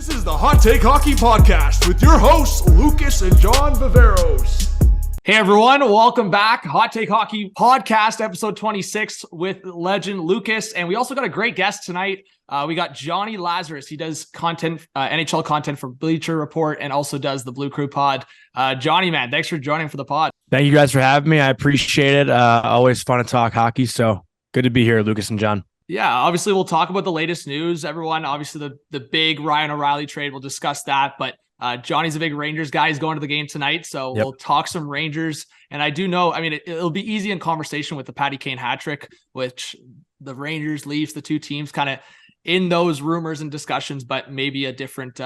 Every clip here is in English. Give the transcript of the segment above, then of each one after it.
This is the Hot Take Hockey Podcast with your hosts, Lucas and John Viveiros. Hey everyone, welcome back. Hot Take Hockey Podcast, episode 26 with legend Lucas. And we also got a great guest tonight. We got Jonny Lazarus. He does content, NHL content for Bleacher Report and also does the Blue Crew pod. Jonny, man, thanks for joining for the pod. Thank you guys for having me. I appreciate it. Always fun to talk hockey. So good to be here, Lucas and John. Yeah, obviously we'll talk about the latest news. Everyone, obviously the big Ryan O'Reilly trade, we'll discuss that. But Johnny's a big Rangers guy. He's going to the game tonight. So We'll talk some Rangers. And I do know, I mean, it'll be easy in conversation with the Patty Kane hat trick, which the Rangers, Leafs, the two teams kind of in those rumors and discussions, but maybe a different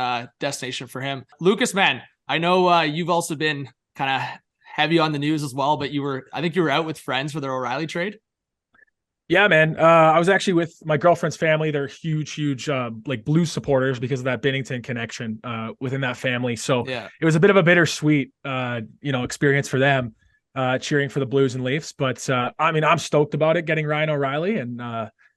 destination for him. Lucas, man, I know you've also been kind of heavy on the news as well, but I think you were out with friends for the O'Reilly trade. Yeah, man. I was actually with my girlfriend's family. They're huge, like Blues supporters because of that Binnington connection within that family. So It was a bit of a bittersweet, experience for them, cheering for the Blues and Leafs. But I mean, I'm stoked about it, getting Ryan O'Reilly, and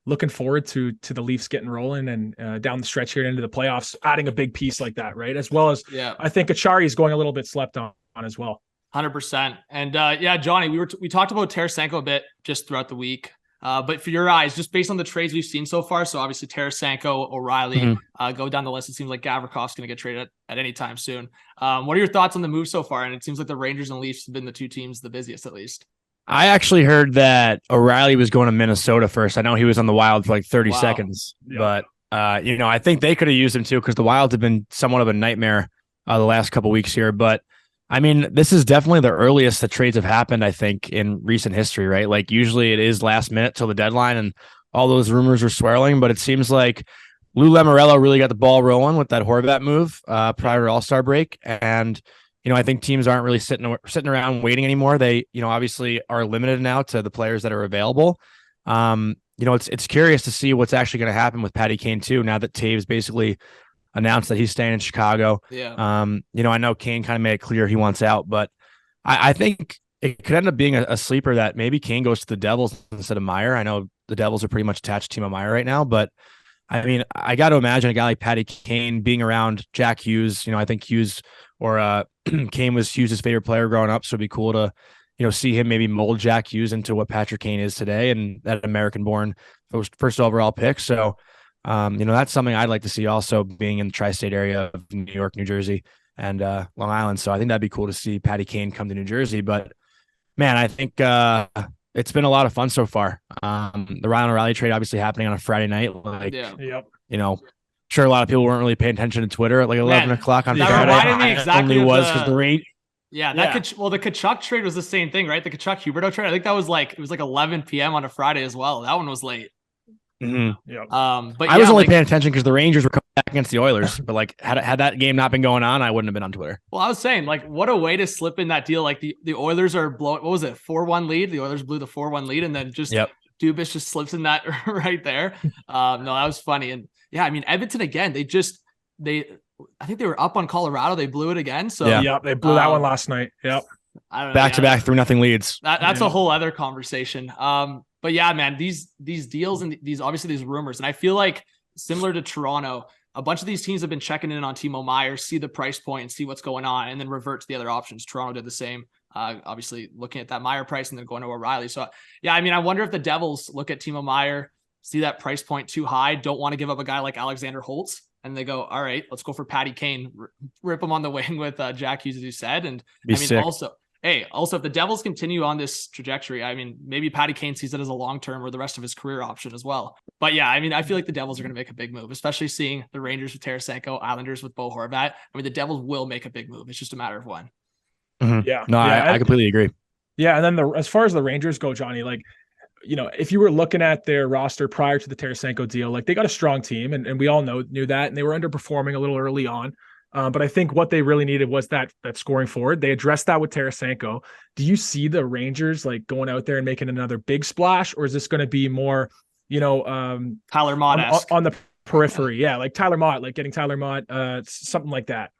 looking forward to the Leafs getting rolling and down the stretch here into the playoffs, adding a big piece like that, right? As well as I think Achari is going a little bit slept on as well. 100%. And Jonny, we talked about Tarasenko a bit just throughout the week. But for your eyes, just based on the trades we've seen so far, so obviously Tarasenko, O'Reilly, go down the list. It seems like Gavrikhov's going to get traded at any time soon. What are your thoughts on the move so far? And it seems like the Rangers and Leafs have been the two teams the busiest, at least. I actually heard that O'Reilly was going to Minnesota first. I know he was on the Wild for like 30 seconds, but I think they could have used him too because the Wild have been somewhat of a nightmare the last couple weeks here. But I mean, this is definitely the earliest that trades have happened, I think, in recent history, right? Like usually it is last minute till the deadline and all those rumors are swirling, but it seems like Lou Lamoriello really got the ball rolling with that Horvat move prior to All-Star break. And, I think teams aren't really sitting around waiting anymore. They, obviously are limited now to the players that are available. It's curious to see what's actually going to happen with Patty Kane too, now that Taves basically announced that he's staying in Chicago. I know Kane kind of made it clear he wants out, but I think it could end up being a sleeper that maybe Kane goes to the Devils instead of Meier. I know the Devils are pretty much attached to Timo Meier right now, but I mean, I got to imagine a guy like Patty Kane being around Jack Hughes. I think Hughes or Kane was Hughes' favorite player growing up, so it'd be cool to see him maybe mold Jack Hughes into what Patrick Kane is today and that American-born first overall pick. So that's something I'd like to see also, being in the tri-state area of New York, New Jersey, and Long Island. So I think that'd be cool to see Patty Kane come to New Jersey. But man, I think it's been a lot of fun so far. The Ryan O'Reilly trade obviously happening on a Friday night. Sure, a lot of people weren't really paying attention to Twitter at like 11 o'clock on Friday. That reminded me exactly only was because the rain. Yeah, the Tkachuk trade was the same thing, right? The Tkachuk-Huberdeau trade. I think that was it was like 11 p.m. on a Friday as well. That one was late. Mm-hmm. Yep. But I was only paying attention because the Rangers were coming back against the Oilers. But had that game not been going on, I wouldn't have been on Twitter. Well, I was saying, what a way to slip in that deal. Like the Oilers are blowing. What was it? 4-1 lead. The Oilers blew the 4-1 lead, and then just Dubas just slips in that right there. No, that was funny. And yeah, I mean Edmonton again. I think they were up on Colorado. They blew it again. So they blew that one last night. Yep. I don't know, back to back 3-0 leads. That's a whole other conversation. But yeah, man, these deals and these rumors, and I feel like similar to Toronto, a bunch of these teams have been checking in on Timo Meier, see the price point and see what's going on, and then revert to the other options. Toronto did the same, obviously looking at that Meier price and then going to O'Reilly. So yeah, I mean, I wonder if the Devils look at Timo Meier, see that price point too high, don't want to give up a guy like Alexander Holtz, and they go, all right, let's go for Patty Kane, rip him on the wing with Jack Hughes, as you said. And sick. Also, if the Devils continue on this trajectory, I mean, maybe Patty Kane sees it as a long-term or the rest of his career option as well. But yeah, I mean, I feel like the Devils are going to make a big move, especially seeing the Rangers with Tarasenko, Islanders with Bo Horvat. I mean, the Devils will make a big move. It's just a matter of when. Mm-hmm. Yeah. No, I completely agree. Yeah. And then as far as the Rangers go, Jonny, if you were looking at their roster prior to the Tarasenko deal, they got a strong team and we all knew that, and they were underperforming a little early on. But I think what they really needed was that scoring forward. They addressed that with Tarasenko. Do you see the Rangers going out there and making another big splash, or is this going to be more, Tyler Mott on the periphery? Yeah, like Tyler Mott, getting Tyler Mott, something like that.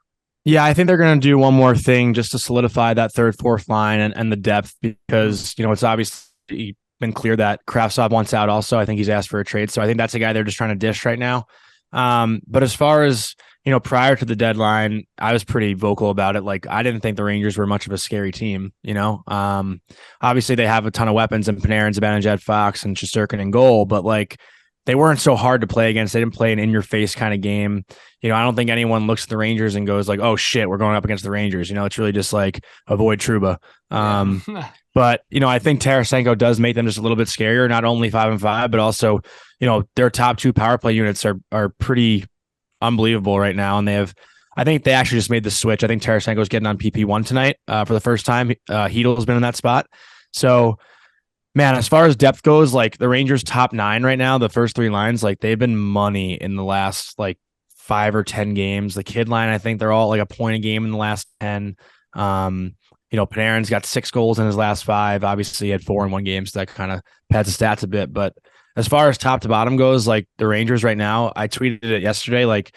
Yeah, I think they're going to do one more thing just to solidify that third, fourth line and the depth, because it's obviously been clear that Kravtsov wants out. Also, I think he's asked for a trade, so I think that's a guy they're just trying to dish right now. But as far as, prior to the deadline, I was pretty vocal about it. Like, I didn't think the Rangers were much of a scary team, obviously they have a ton of weapons and Panarin, Zibanejad, Fox, and Shesterkin in goal, but like, they weren't so hard to play against. They didn't play an in-your-face kind of game. I don't think anyone looks at the Rangers and goes like, "Oh shit, we're going up against the Rangers." It's really just like avoid Trouba. But I think Tarasenko does make them just a little bit scarier. Not only 5-5, but also their top 2 power play units are pretty unbelievable right now, and I think they actually just made the switch. I think Tarasenko's getting on PP1 tonight for the first time. Heedle's been in that spot, so. Man, as far as depth goes, like the Rangers top 9 right now, the first 3 lines, like they've been money in the last like 5 or 10 games. The kid line, I think they're all like a point a game in the last 10. Panarin's got 6 goals in his last 5. Obviously, he had 4 in one game, so that kind of pads the stats a bit. But as far as top to bottom goes, like the Rangers right now, I tweeted it yesterday, like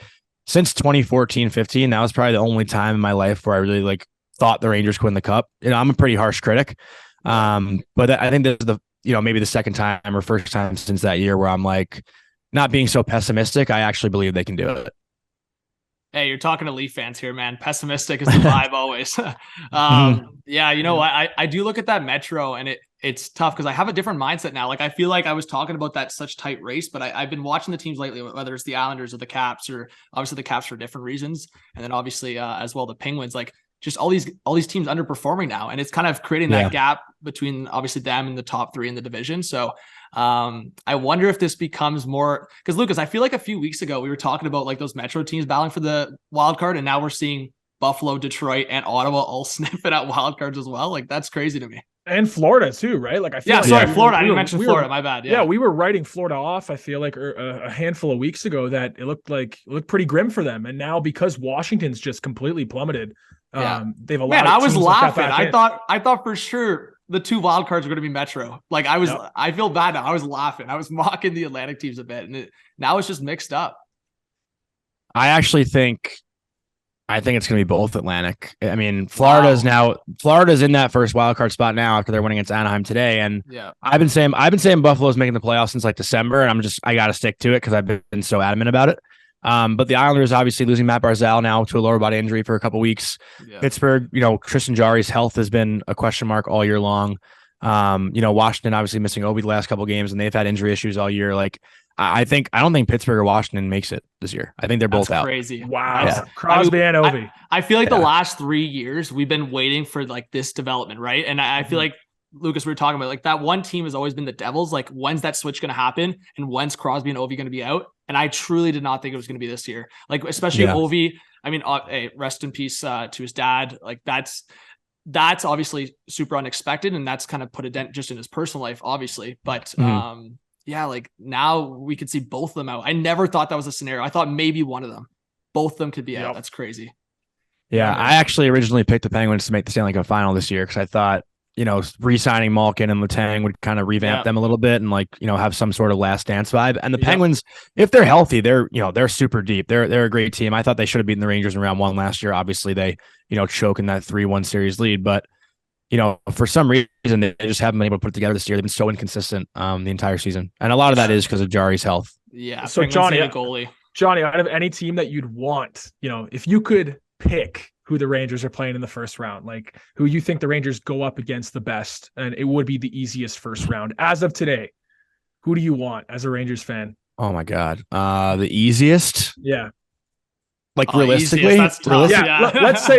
since 2014-15, that was probably the only time in my life where I really like thought the Rangers could win the cup. I'm a pretty harsh critic. But I think this is maybe the second time or first time since that year where I'm like not being so pessimistic. I actually believe they can do it. Hey, you're talking to Leaf fans here, man. Pessimistic is the vibe always. Yeah, I do look at that Metro and it's tough because I have a different mindset now. Like I feel like I was talking about that such tight race, but I've been watching the teams lately, whether it's the Islanders or the Caps, or obviously the Caps for different reasons, and then obviously as well the Penguins. Like just all these teams underperforming now, and it's kind of creating that gap between obviously them and the top 3 in the division. So I wonder if this becomes more, because Lucas, I feel like a few weeks ago we were talking about like those Metro teams battling for the wild card, and now we're seeing Buffalo, Detroit, and Ottawa all sniffing at wild cards as well. Like that's crazy to me. And Florida too, right? Like I feel Florida. I didn't mention Florida. My bad. Yeah, we were writing Florida off. I feel like a handful of weeks ago that it looked pretty grim for them, and now because Washington's just completely plummeted. They've allowed. Man, I was laughing. I thought for sure the 2 wild cards were going to be Metro. Like I feel bad now. I was laughing. I was mocking the Atlantic teams a bit, and now it's just mixed up. I actually think it's going to be both Atlantic. I mean, Florida's in that first wild card spot now after they're winning against Anaheim today. And I've been saying Buffalo's making the playoffs since like December, and I got to stick to it because I've been so adamant about it. But the Islanders obviously losing Matt Barzal now to a lower body injury for a couple weeks. Yeah. Pittsburgh, Tristan Jarry's health has been a question mark all year long. Washington obviously missing Obi the last couple of games, and they've had injury issues all year. Like I don't think Pittsburgh or Washington makes it this year. I think they're both out. Crazy. Wow. Yeah. Crosby and Obi. I feel like the last 3 years we've been waiting for like this development, right? And I feel like Lucas, we were talking about like that one team has always been the Devils. Like when's that switch going to happen? And when's Crosby and Ovi going to be out? And I truly did not think it was going to be this year. Like, especially Ovi, I mean, hey, rest in peace to his dad. Like that's obviously super unexpected. And that's kind of put a dent just in his personal life, obviously. But like now we could see both of them out. I never thought that was a scenario. I thought maybe one of them, both of them could be out. That's crazy. Yeah. I actually originally picked the Penguins to make the Stanley Cup final this year because I thought, re-signing Malkin and Letang would kind of revamp them a little bit and have some sort of last dance vibe. And the Penguins, if they're healthy, they're super deep. They're a great team. I thought they should have beaten the Rangers in round 1 last year. Obviously they, choke in that 3-1 series lead, but for some reason they just haven't been able to put it together this year. They've been so inconsistent the entire season. And a lot of that is because of Jarry's health. Yeah. So Jonny, out of any team that you'd want, if you could pick who the Rangers are playing in the first round, like who you think the Rangers go up against the best, and it would be the easiest first round as of today, who do you want as a Rangers fan? Oh my God. The easiest? Yeah. Like realistically? That's tough. Yeah.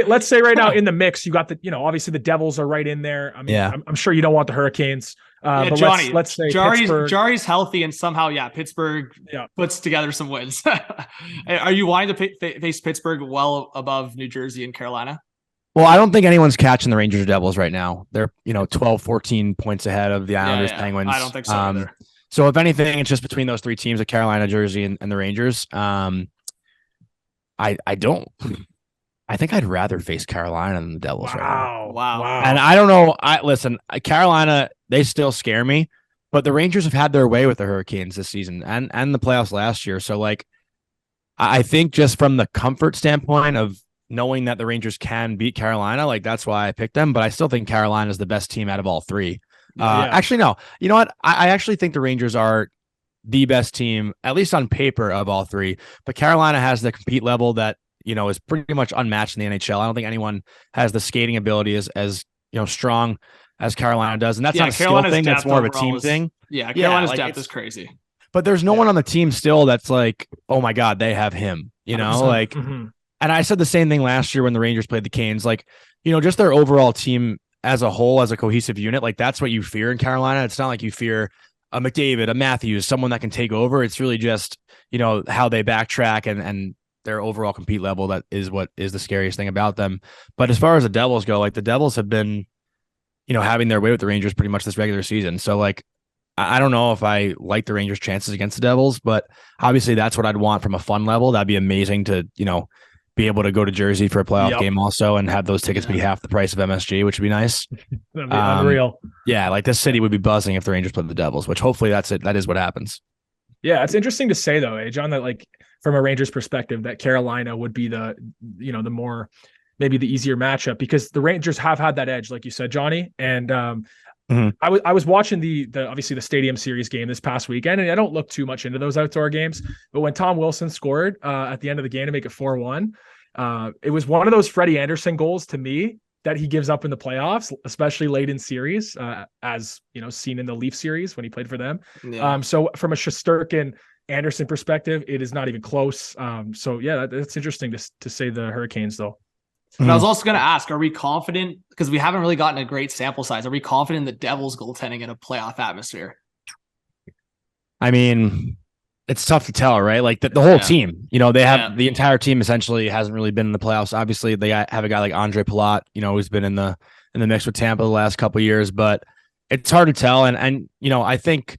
Let's say right now in the mix, you got the, obviously the Devils are right in there. I mean, I'm sure you don't want the Hurricanes. But Jonny, let's say Jarry's healthy and somehow, Pittsburgh puts together some wins. Are you wanting to face Pittsburgh well above New Jersey and Carolina? Well, I don't think anyone's catching the Rangers or Devils right now. They're, 12, 14 points ahead of the Islanders, Penguins. I don't think so either. So if anything, it's just between those 3 teams of Carolina, Jersey, and the Rangers. I think I'd rather face Carolina than the Devils right now. Wow. And I don't know. Listen, Carolina, they still scare me, but the Rangers have had their way with the Hurricanes this season and the playoffs last year. So like, I think just from the comfort standpoint of knowing that the Rangers can beat Carolina, like that's why I picked them, but I still think Carolina is the best team out of all 3. Actually, no, you know what? I actually think the Rangers are the best team, at least on paper, of all three. But Carolina has the compete level that, is pretty much unmatched in the NHL. I don't think anyone has the skating ability as strong as Carolina does. And that's not a skill thing. That's more of a team thing. Yeah. Carolina's depth is crazy. But there's no one on the team still that's like, oh my God, they have him, and I said the same thing last year when the Rangers played the Canes, just their overall team as a whole, as a cohesive unit, that's what you fear in Carolina. It's not like you fear a McDavid, a Matthews, someone that can take over. It's really just, how they backtrack and their overall compete level. That is what is the scariest thing about them. But as far as the Devils go, the Devils have been, having their way with the Rangers pretty much this regular season. So I don't know if I like the Rangers' chances against the Devils, but obviously that's what I'd want from a fun level. That'd be amazing to, be able to go to Jersey for a playoff game also and have those tickets be half the price of MSG, which would be nice. That'd be unreal. Yeah, this city would be buzzing if the Rangers played the Devils, which hopefully that's it. That is what happens. Yeah, it's interesting to say though, John, that from a Rangers perspective, that Carolina would be the more maybe the easier matchup because the Rangers have had that edge, like you said, Johnny. And I was watching the obviously the Stadium Series game this past weekend, and I don't look too much into those outdoor games, but when Tom Wilson scored at the end of the game to make it 4-1, it was one of those Freddie Anderson goals to me that he gives up in the playoffs, especially late in series, as seen in the Leaf series when he played for them. Yeah. So from a Shesterkin Anderson perspective, it is not even close. So yeah, that's interesting to say the Hurricanes though. And I was also going to ask, are we confident, because we haven't really gotten a great sample size, are we confident in the Devils goaltending in a playoff atmosphere? I mean, it's tough to tell, right? The whole team, they have the entire team essentially hasn't really been in the playoffs. Obviously, they have a guy like Andre Palat, who's been in the mix with Tampa the last couple of years, but it's hard to tell. And I think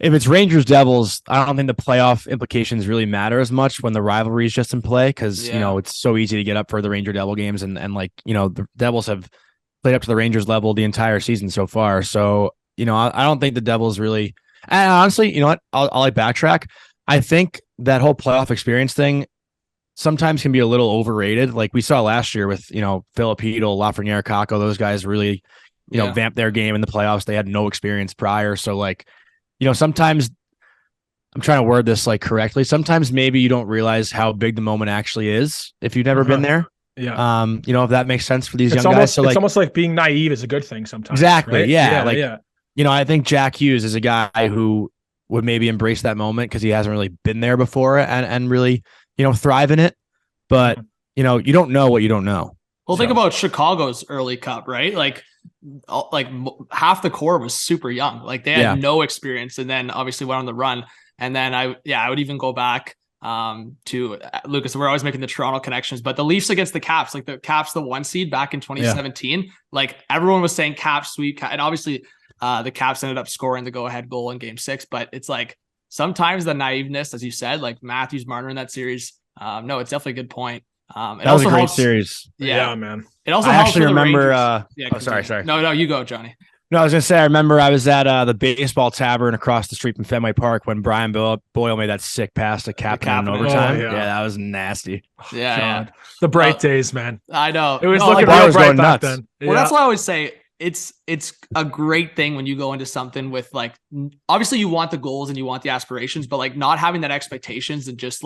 if it's Rangers Devils, I don't think the playoff implications really matter as much when the rivalry is just in play because it's so easy to get up for the Ranger Devil games and the Devils have played up to the Rangers level the entire season so far. So I don't think the Devils really. And honestly, you know what? I'll backtrack. I think that whole playoff experience thing sometimes can be a little overrated. Like we saw last year with Filipino, Lafreniere, Kakko, those guys really vamped their game in the playoffs. They had no experience prior, so sometimes I'm trying to word this correctly. Sometimes maybe you don't realize how big the moment actually is if you've never been there. Yeah. If that makes sense for these young guys. So it's almost like being naive is a good thing sometimes. Exactly. Right? Yeah. I think Jack Hughes is a guy who would maybe embrace that moment because he hasn't really been there before and really, thrive in it. But, you don't know what you don't know. Well, think about Chicago's early cup, right? Half the core was super young. They had no experience and then obviously went on the run. And then I would even go back to Lucas. We're always making the Toronto connections, but the Leafs against the Caps, the Caps, the 1 seed back in 2017, everyone was saying Caps sweep. And obviously the Caps ended up scoring the go-ahead goal in Game 6, but it's sometimes the naiveness, as you said, Matthews, Marner in that series. No, it's definitely a good point. That was a great series. Yeah, man. It also I helps actually remember. Sorry. No, you go, Johnny. No, I was gonna say I remember I was at the baseball tavern across the street from Fenway Park when Brian Boyle made that sick pass to Captain in overtime. Yeah, that was nasty. Yeah. The bright days, man. I know. It was looking real bright back then. Well, that's what I always say. It's a great thing when you go into something with obviously you want the goals and you want the aspirations, but not having that expectations and just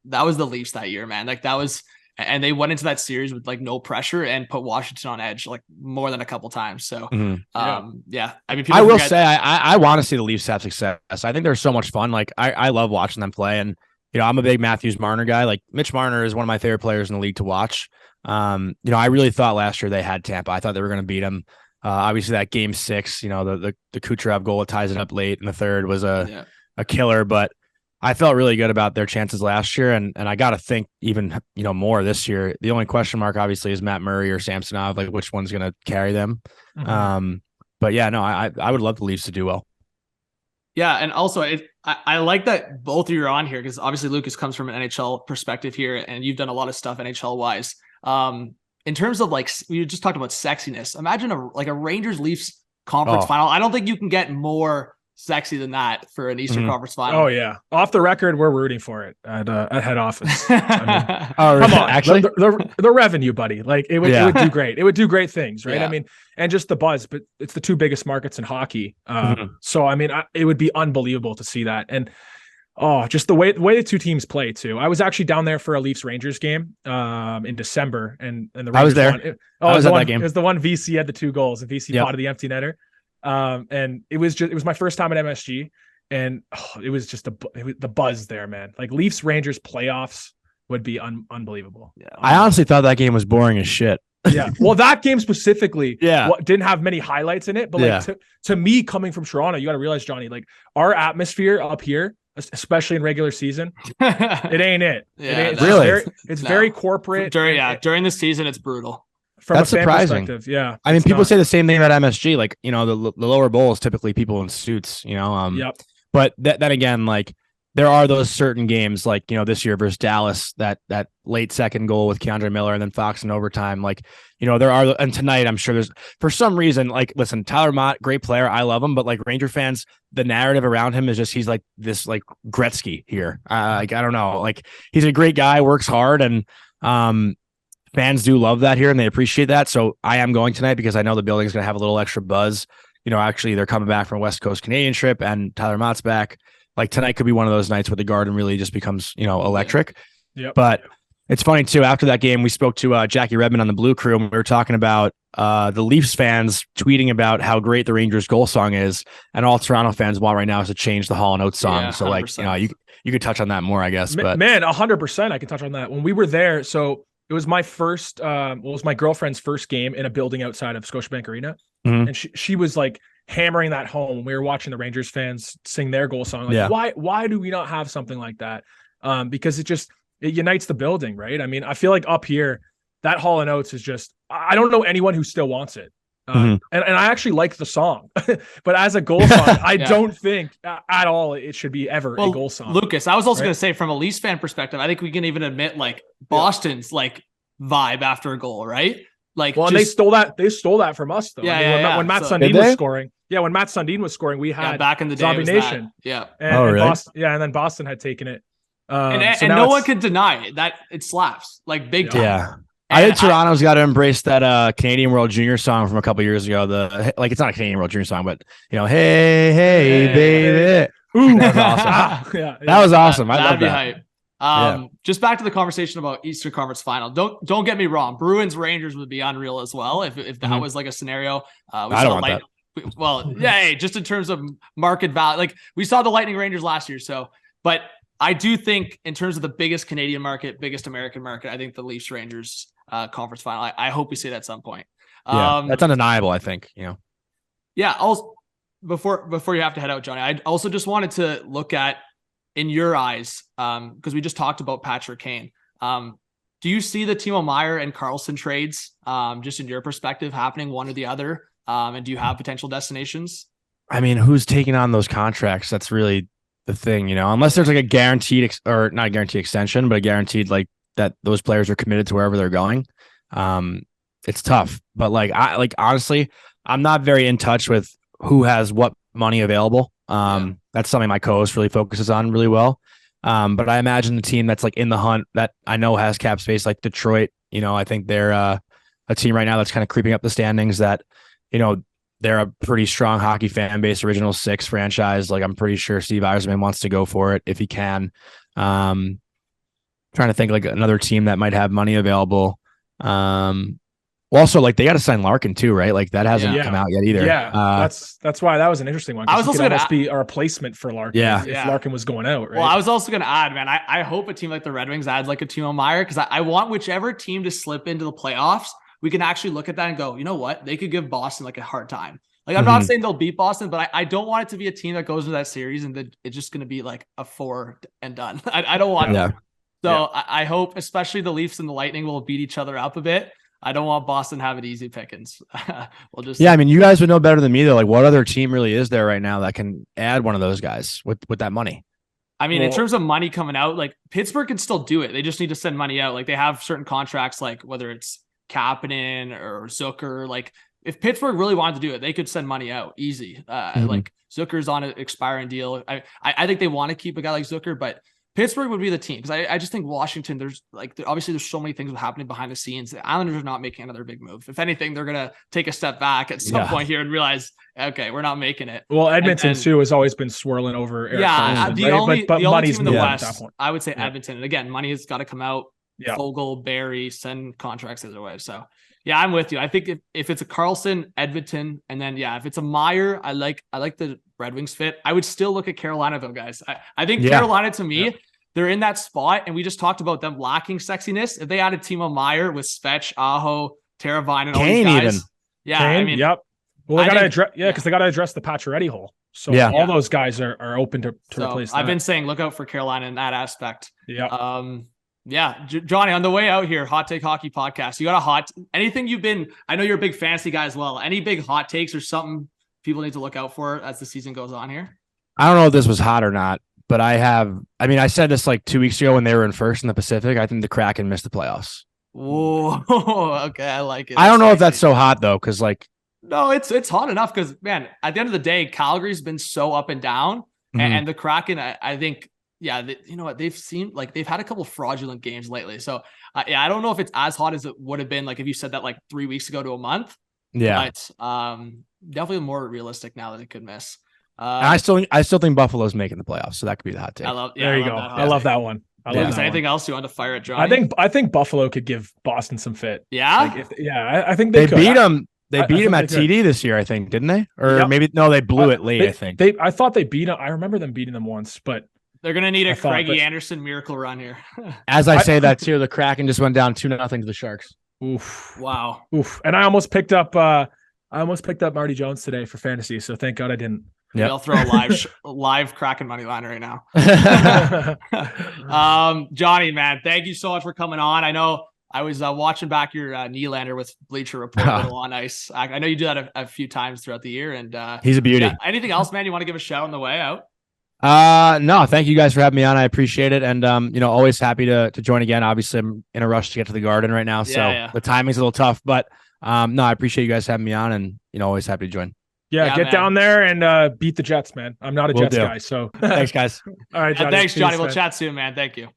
that was the Leafs that year, man. That was. And they went into that series with no pressure and put Washington on edge more than a couple times. So, I mean, I will say I want to see the Leafs have success. I think they're so much fun. I love watching them play, and I'm a big Matthews Marner guy. Mitch Marner is one of my favorite players in the league to watch. I really thought last year they had Tampa. I thought they were going to beat them. Obviously, that Game 6, the Kucherov goal that ties it up late in the third was a killer, but. I felt really good about their chances last year, and I got to think even more this year. The only question mark, obviously, is Matt Murray or Samsonov, which one's going to carry them. But yeah, no, I would love the Leafs to do well. Yeah, and also I like that both of you are on here because obviously Lucas comes from an NHL perspective here, and you've done a lot of stuff NHL wise. In terms of we just talked about sexiness. Imagine a Rangers Leafs conference final. I don't think you can get more sexy than that for an Eastern Conference final. Oh yeah, off the record, we're rooting for it at head office. Oh, come on, actually, the revenue, buddy. Like it would do great. It would do great things, right? Yeah. I mean, and just the buzz. But it's the two biggest markets in hockey. So I mean, it would be unbelievable to see that. And just the way the two teams play too. I was actually down there for a Leafs Rangers game in December, and the Rangers I was there. I was at that game. It was the one VC had the 2 goals, and VC potted the empty netter. And it was my first time at MSG, and it was just the buzz there, man. Like Leafs Rangers playoffs would be unbelievable. Yeah, I honestly thought that game was boring as shit. Yeah, well, that game specifically, didn't have many highlights in it, but like to me, coming from Toronto, you got to realize, Johnny, like our atmosphere up here, especially in regular season, it ain't it. Yeah, it's very corporate. During the season, it's brutal. From That's a fan surprising. Perspective, yeah. I mean, people say the same thing about MSG. Like, you know, the lower bowl is typically people in suits, you know. But then again, like there are those certain games, like, you know, this year versus Dallas, that late second goal with Keandre Miller and then Fox in overtime. Like, you know, there are, and tonight I'm sure there's, for some reason, like, listen, Tyler Mott, great player, I love him, but like Ranger fans, the narrative around him is just he's like this like Gretzky here. Like I don't know, like he's a great guy, works hard, and fans do love that here and they appreciate that. So I am going tonight because I know the building is going to have a little extra buzz. You know, actually they're coming back from a West Coast Canadian trip and Tyler Mott's back. Like tonight could be one of those nights where the Garden really just becomes, you know, electric. But it's funny too. After that game, we spoke to Jackie Redmond on the Blue Crew, and we were talking about the Leafs fans tweeting about how great the Rangers goal song is, and all Toronto fans want right now is to change the Hall & Oates song. Yeah, so like, you know, you could touch on that more, I guess. But man, 100%, I can touch on that. When we were there, so it was my first, it was my girlfriend's first game in a building outside of Scotiabank Arena, and she was like hammering that home. We were watching the Rangers fans sing their goal song. Like, why do we not have something like that? Because it unites the building, right? I mean, I feel like up here, that Hall & Oates is just, I don't know anyone who still wants it. And I actually like the song, but as a goal song, I don't think at all it should be ever a goal song. Lucas, I was also going to say, from a Leafs fan perspective, I think we can even admit like Boston's like vibe after a goal, right? Like, well, and they stole that from us though. When Matt Sundin was scoring. Yeah, when Matt Sundin was scoring, we had back in the day, Zombie Nation. And Boston, and then Boston had taken it. And no one could deny it, that it slaps like big time. Yeah. I think Toronto's got to embrace that Canadian World Junior song from a couple years ago. It's not a Canadian World Junior song, but you know, hey, baby. Ooh, that was awesome. That was awesome. I love that. Hype. Just back to the conversation about Eastern Conference final. Don't get me wrong. Bruins Rangers would be unreal as well if that was like a scenario. I don't want that. Well, just in terms of market value, like we saw the Lightning Rangers last year. So, but I do think in terms of the biggest Canadian market, biggest American market, I think the Leafs Rangers conference final. I hope we see that at some point. That's undeniable. I think, you know. Yeah. Also, before you have to head out, Johnny, I also just wanted to look at, in your eyes, because we just talked about Patrick Kane. Do you see the Timo Meier and Karlsson trades, just in your perspective, happening one or the other? And do you have potential destinations? I mean, who's taking on those contracts? That's really the thing, you know, unless there's like a guaranteed or not a guaranteed extension, but a guaranteed like that those players are committed to wherever they're going. It's tough, but honestly, I'm not very in touch with who has what money available. That's something my co-host really focuses on really well. But I imagine the team that's like in the hunt that I know has cap space, like Detroit, you know, I think they're a team right now that's kind of creeping up the standings that, you know, they're a pretty strong hockey fan base, Original Six franchise. Like I'm pretty sure Steve Yzerman wants to go for it if he can. Trying to think like another team that might have money available. Also, like they got to sign Larkin too, right? Like that hasn't come out yet either. Yeah, that's why that was an interesting one. I was also going to be a replacement for Larkin. If Larkin was going out, right? Well, I was also going to add, man. I hope a team like the Red Wings adds like a Timo Meier, because I want whichever team to slip into the playoffs, we can actually look at that and go, you know what? They could give Boston like a hard time. Like I'm not saying they'll beat Boston, but I don't want it to be a team that goes into that series and then it's just going to be like a 4 and done. I don't want that. So I hope, especially the Leafs and the Lightning, will beat each other up a bit. I don't want Boston having easy pickings. We'll just I mean, you guys would know better than me though. Like, what other team really is there right now that can add one of those guys with that money? I mean, in terms of money coming out, like Pittsburgh can still do it. They just need to send money out. Like they have certain contracts, like whether it's Kapanen or Zucker. Like if Pittsburgh really wanted to do it, they could send money out easy. Like Zucker's on an expiring deal. I think they want to keep a guy like Zucker, but Pittsburgh would be the team, because I just think Washington, there's so many things happening behind the scenes. The Islanders are not making another big move. If anything, they're going to take a step back at some point here and realize, okay, we're not making it. Well, Edmonton too has always been swirling over. Eric Carlson, the only money's team in the West, West, I would say Edmonton. And again, money has got to come out. Fogle, Barry, send contracts the other way. So yeah, I'm with you. I think if it's a Carlson, Edmonton, and then if it's a Meier, I like the Red Wings fit. I would still look at Carolina though, guys. I think Carolina, to me, they're in that spot, and we just talked about them lacking sexiness. If they added Timo Meier with Svech, Aho, Teravainen, and Kane, all these guys, even. I mean, well, they got to address, because they got to address the Pacioretty hole. So all those guys are open to replace that. I've been saying look out for Carolina in that aspect. Johnny, on the way out here, Hot Take Hockey Podcast, you got anything I know you're a big fantasy guy as well. Any big hot takes or something people need to look out for as the season goes on here? I don't know if this was hot or not, but I said this like 2 weeks ago when they were in first in the Pacific. I think the Kraken missed the playoffs. Whoa. Okay. I like it. I don't know if that's so hot though. Cause no, it's hot enough. Cause man, at the end of the day, Calgary's been so up and down and the Kraken, I think, you know what, they've had a couple fraudulent games lately. So I don't know if it's as hot as it would have been. Like if you said that like 3 weeks ago to a month, but definitely more realistic now that it could miss. And I still think Buffalo's making the playoffs. So that could be the hot take. There you go. I love that one. Is anything else you want to fire at Johnny? I think Buffalo could give Boston some fit. Yeah. I think they beat them. They beat him at TD this year, I think, didn't they? Or maybe they blew it late. I think I thought they beat them. I remember them beating them once, but they're gonna need a Craigie Anderson miracle run here. As I say that too, the Kraken just went down 2-0 to the Sharks. Oof! Wow! Oof! And I almost picked up Marty Jones today for fantasy, so thank God I didn't. Yeah, I'll throw a live Kraken money line right now. Johnny, man, thank you so much for coming on. I know I was watching back your Nylander with Bleacher Report on ice. I know you do that a few times throughout the year, and he's a beauty. Anything else, man? You want to give a shout on the way out? No, thank you guys for having me on. I appreciate it. And, always happy to join again. Obviously I'm in a rush to get to the Garden right now. So the timing's a little tough, but, no, I appreciate you guys having me on, and, always happy to join. Yeah, get down there and beat the Jets, man. I'm not a Jets guy, so thanks, guys. All right, Johnny. Thanks, Johnny. We'll chat soon, man. Thank you.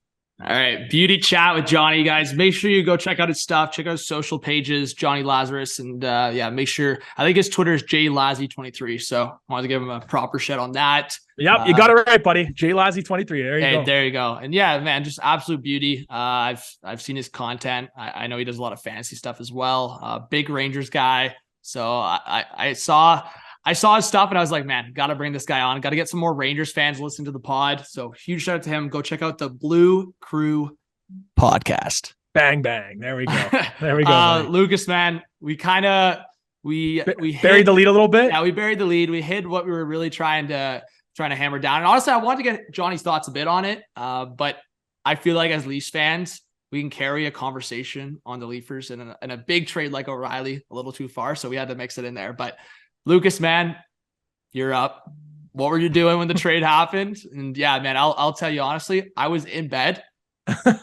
All right, beauty chat with Johnny, guys. Make sure you go check out his stuff. Check out his social pages, Johnny Lazarus, and make sure. I think his Twitter is JLazzy23. So I wanted to give him a proper shout on that. Yep, you got it right, buddy. JLazzy23. There you go. There you go. And yeah, man, just absolute beauty. I've seen his content. I know he does a lot of fantasy stuff as well. Big Rangers guy. So I saw his stuff and I was like, man, got to bring this guy on. Got to get some more Rangers fans listening to the pod. So huge shout out to him. Go check out the Blue Crew podcast. Bang, bang. There we go. There we go. Lucas, man, we buried the lead a little bit. Yeah, we buried the lead. We hid what we were really trying to hammer down. And honestly, I wanted to get Johnny's thoughts a bit on it. But I feel like as Leafs fans, we can carry a conversation on the Leafers and a big trade like O'Reilly a little too far. So we had to mix it in there. But Lucas, man, you're up. What were you doing when the trade happened? And yeah, man, I'll tell you honestly, I was in bed on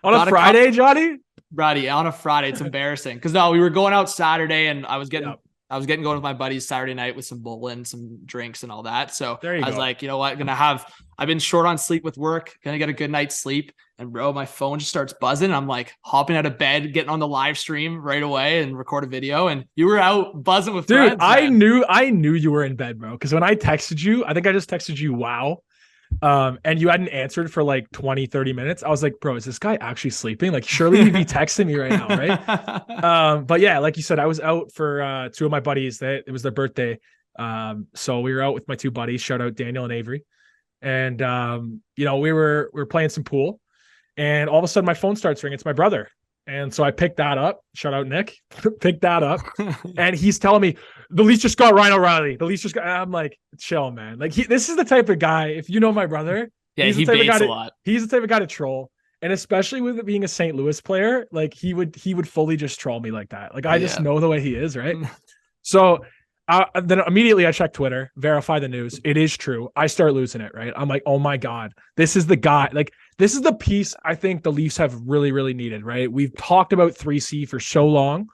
a Friday, Johnny. Brady, on a Friday. It's embarrassing because we were going out Saturday, and I was getting going with my buddies Saturday night with some bowling, some drinks, and all that. So I was like, you know what, I've been short on sleep with work, gonna get a good night's sleep. And bro, my phone just starts buzzing. I'm like hopping out of bed, getting on the live stream right away and record a video. And you were out buzzing with friends. Dude, I knew you were in bed, bro. Because when I texted you, I think I just texted you, wow. And you hadn't answered for like 20-30 minutes. I was like, bro, is this guy actually sleeping? Like, surely he'd be texting me right now, right? But yeah, like you said, I was out for two of my buddies. It was their birthday. So we were out with my two buddies. Shout out Daniel and Avery. And we were playing some pool. And all of a sudden my phone starts ringing. It's my brother. And so I picked that up. Shout out Nick. Picked that up. And he's telling me, the Leafs just got Ryan O'Reilly. I'm like, chill, man. Like this is the type of guy, if you know my brother, he baits a lot. He's the type of guy to troll. And especially with it being a St. Louis player, like he would fully just troll me like that. Like I just know the way he is, right? So then immediately I check Twitter, verify the news. It is true. I start losing it, right? I'm like, oh my God, this is the guy. Like, this is the piece I think the Leafs have really, really needed, right? We've talked about 3C for so long.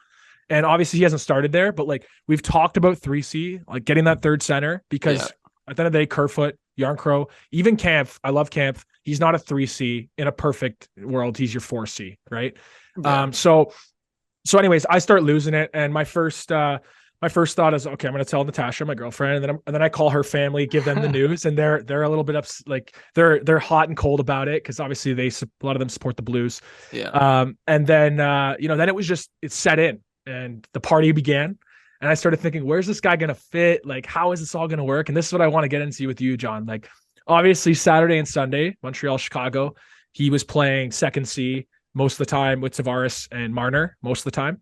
And obviously he hasn't started there, but like we've talked about 3C, like getting that third center, because at the end of the day, Kerfoot, Yarncrow, even Kampf, I love Kampf. He's not a 3C. In a perfect world, he's your 4C, right? Yeah. So anyways, I start losing it. And my first thought is, okay, I'm going to tell Natasha, my girlfriend, and then I call her family, give them the news, and they're a little bit like they're hot and cold about it, because obviously a lot of them support the Blues. Yeah. And then then it set in, and the party began, and I started thinking, where's this guy going to fit? Like, how is this all going to work? And this is what I want to get into with you, John. Like, obviously Saturday and Sunday, Montreal, Chicago, he was playing second C most of the time with Tavares and Marner most of the time.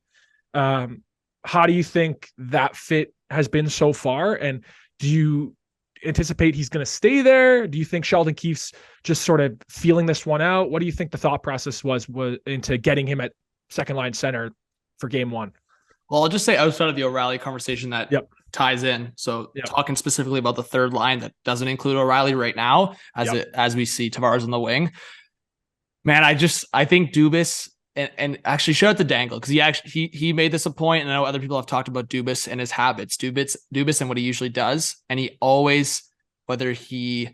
How do you think that fit has been so far? And do you anticipate he's going to stay there? Do you think Sheldon Keefe's just sort of feeling this one out? What do you think the thought process was into getting him at second line center for game one? Well, I'll just say outside of the O'Reilly conversation that ties in. So talking specifically about the third line that doesn't include O'Reilly right now, as we see Tavares on the wing, man, I think Dubas, and actually shout out to Dangle, because he made this a point, and I know other people have talked about Dubas and his habits, Dubas and what he usually does. And he always, whether he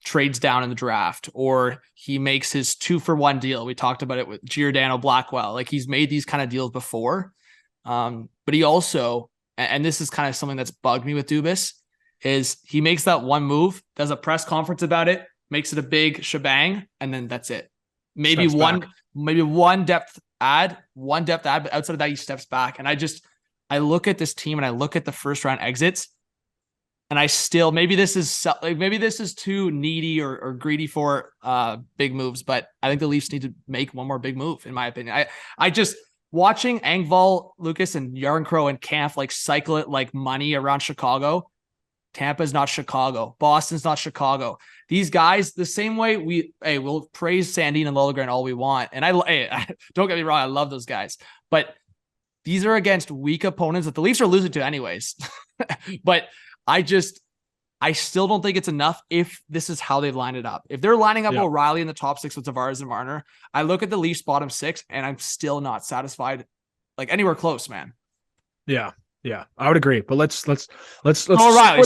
trades down in the draft or he makes his 2-for-1 deal. We talked about it with Giordano, Blackwell. Like, he's made these kind of deals before. But he also, and this is kind of something that's bugged me with Dubas, is he makes that one move, does a press conference about it, makes it a big shebang, and then that's it. Maybe one depth add, but outside of that, he steps back. And I look at this team and I look at the first round exits, and I still, maybe this is too needy or greedy for big moves, but I think the Leafs need to make one more big move, in my opinion. I just, watching Engvall, Lucas, and Yarncrow and Kampf like cycle it like money around Chicago. Tampa's not Chicago. Boston's not Chicago. These guys, the same way we'll praise Sandin and Liljegren all we want. And don't get me wrong, I love those guys. But these are against weak opponents that the Leafs are losing to anyways. But I still don't think it's enough if this is how they've lined it up. If they're lining up O'Reilly in the top 6 with Tavares and Marner, I look at the Leafs bottom 6 and I'm still not satisfied, like, anywhere close, man. Yeah, I would agree. But let's O'Reilly. Let's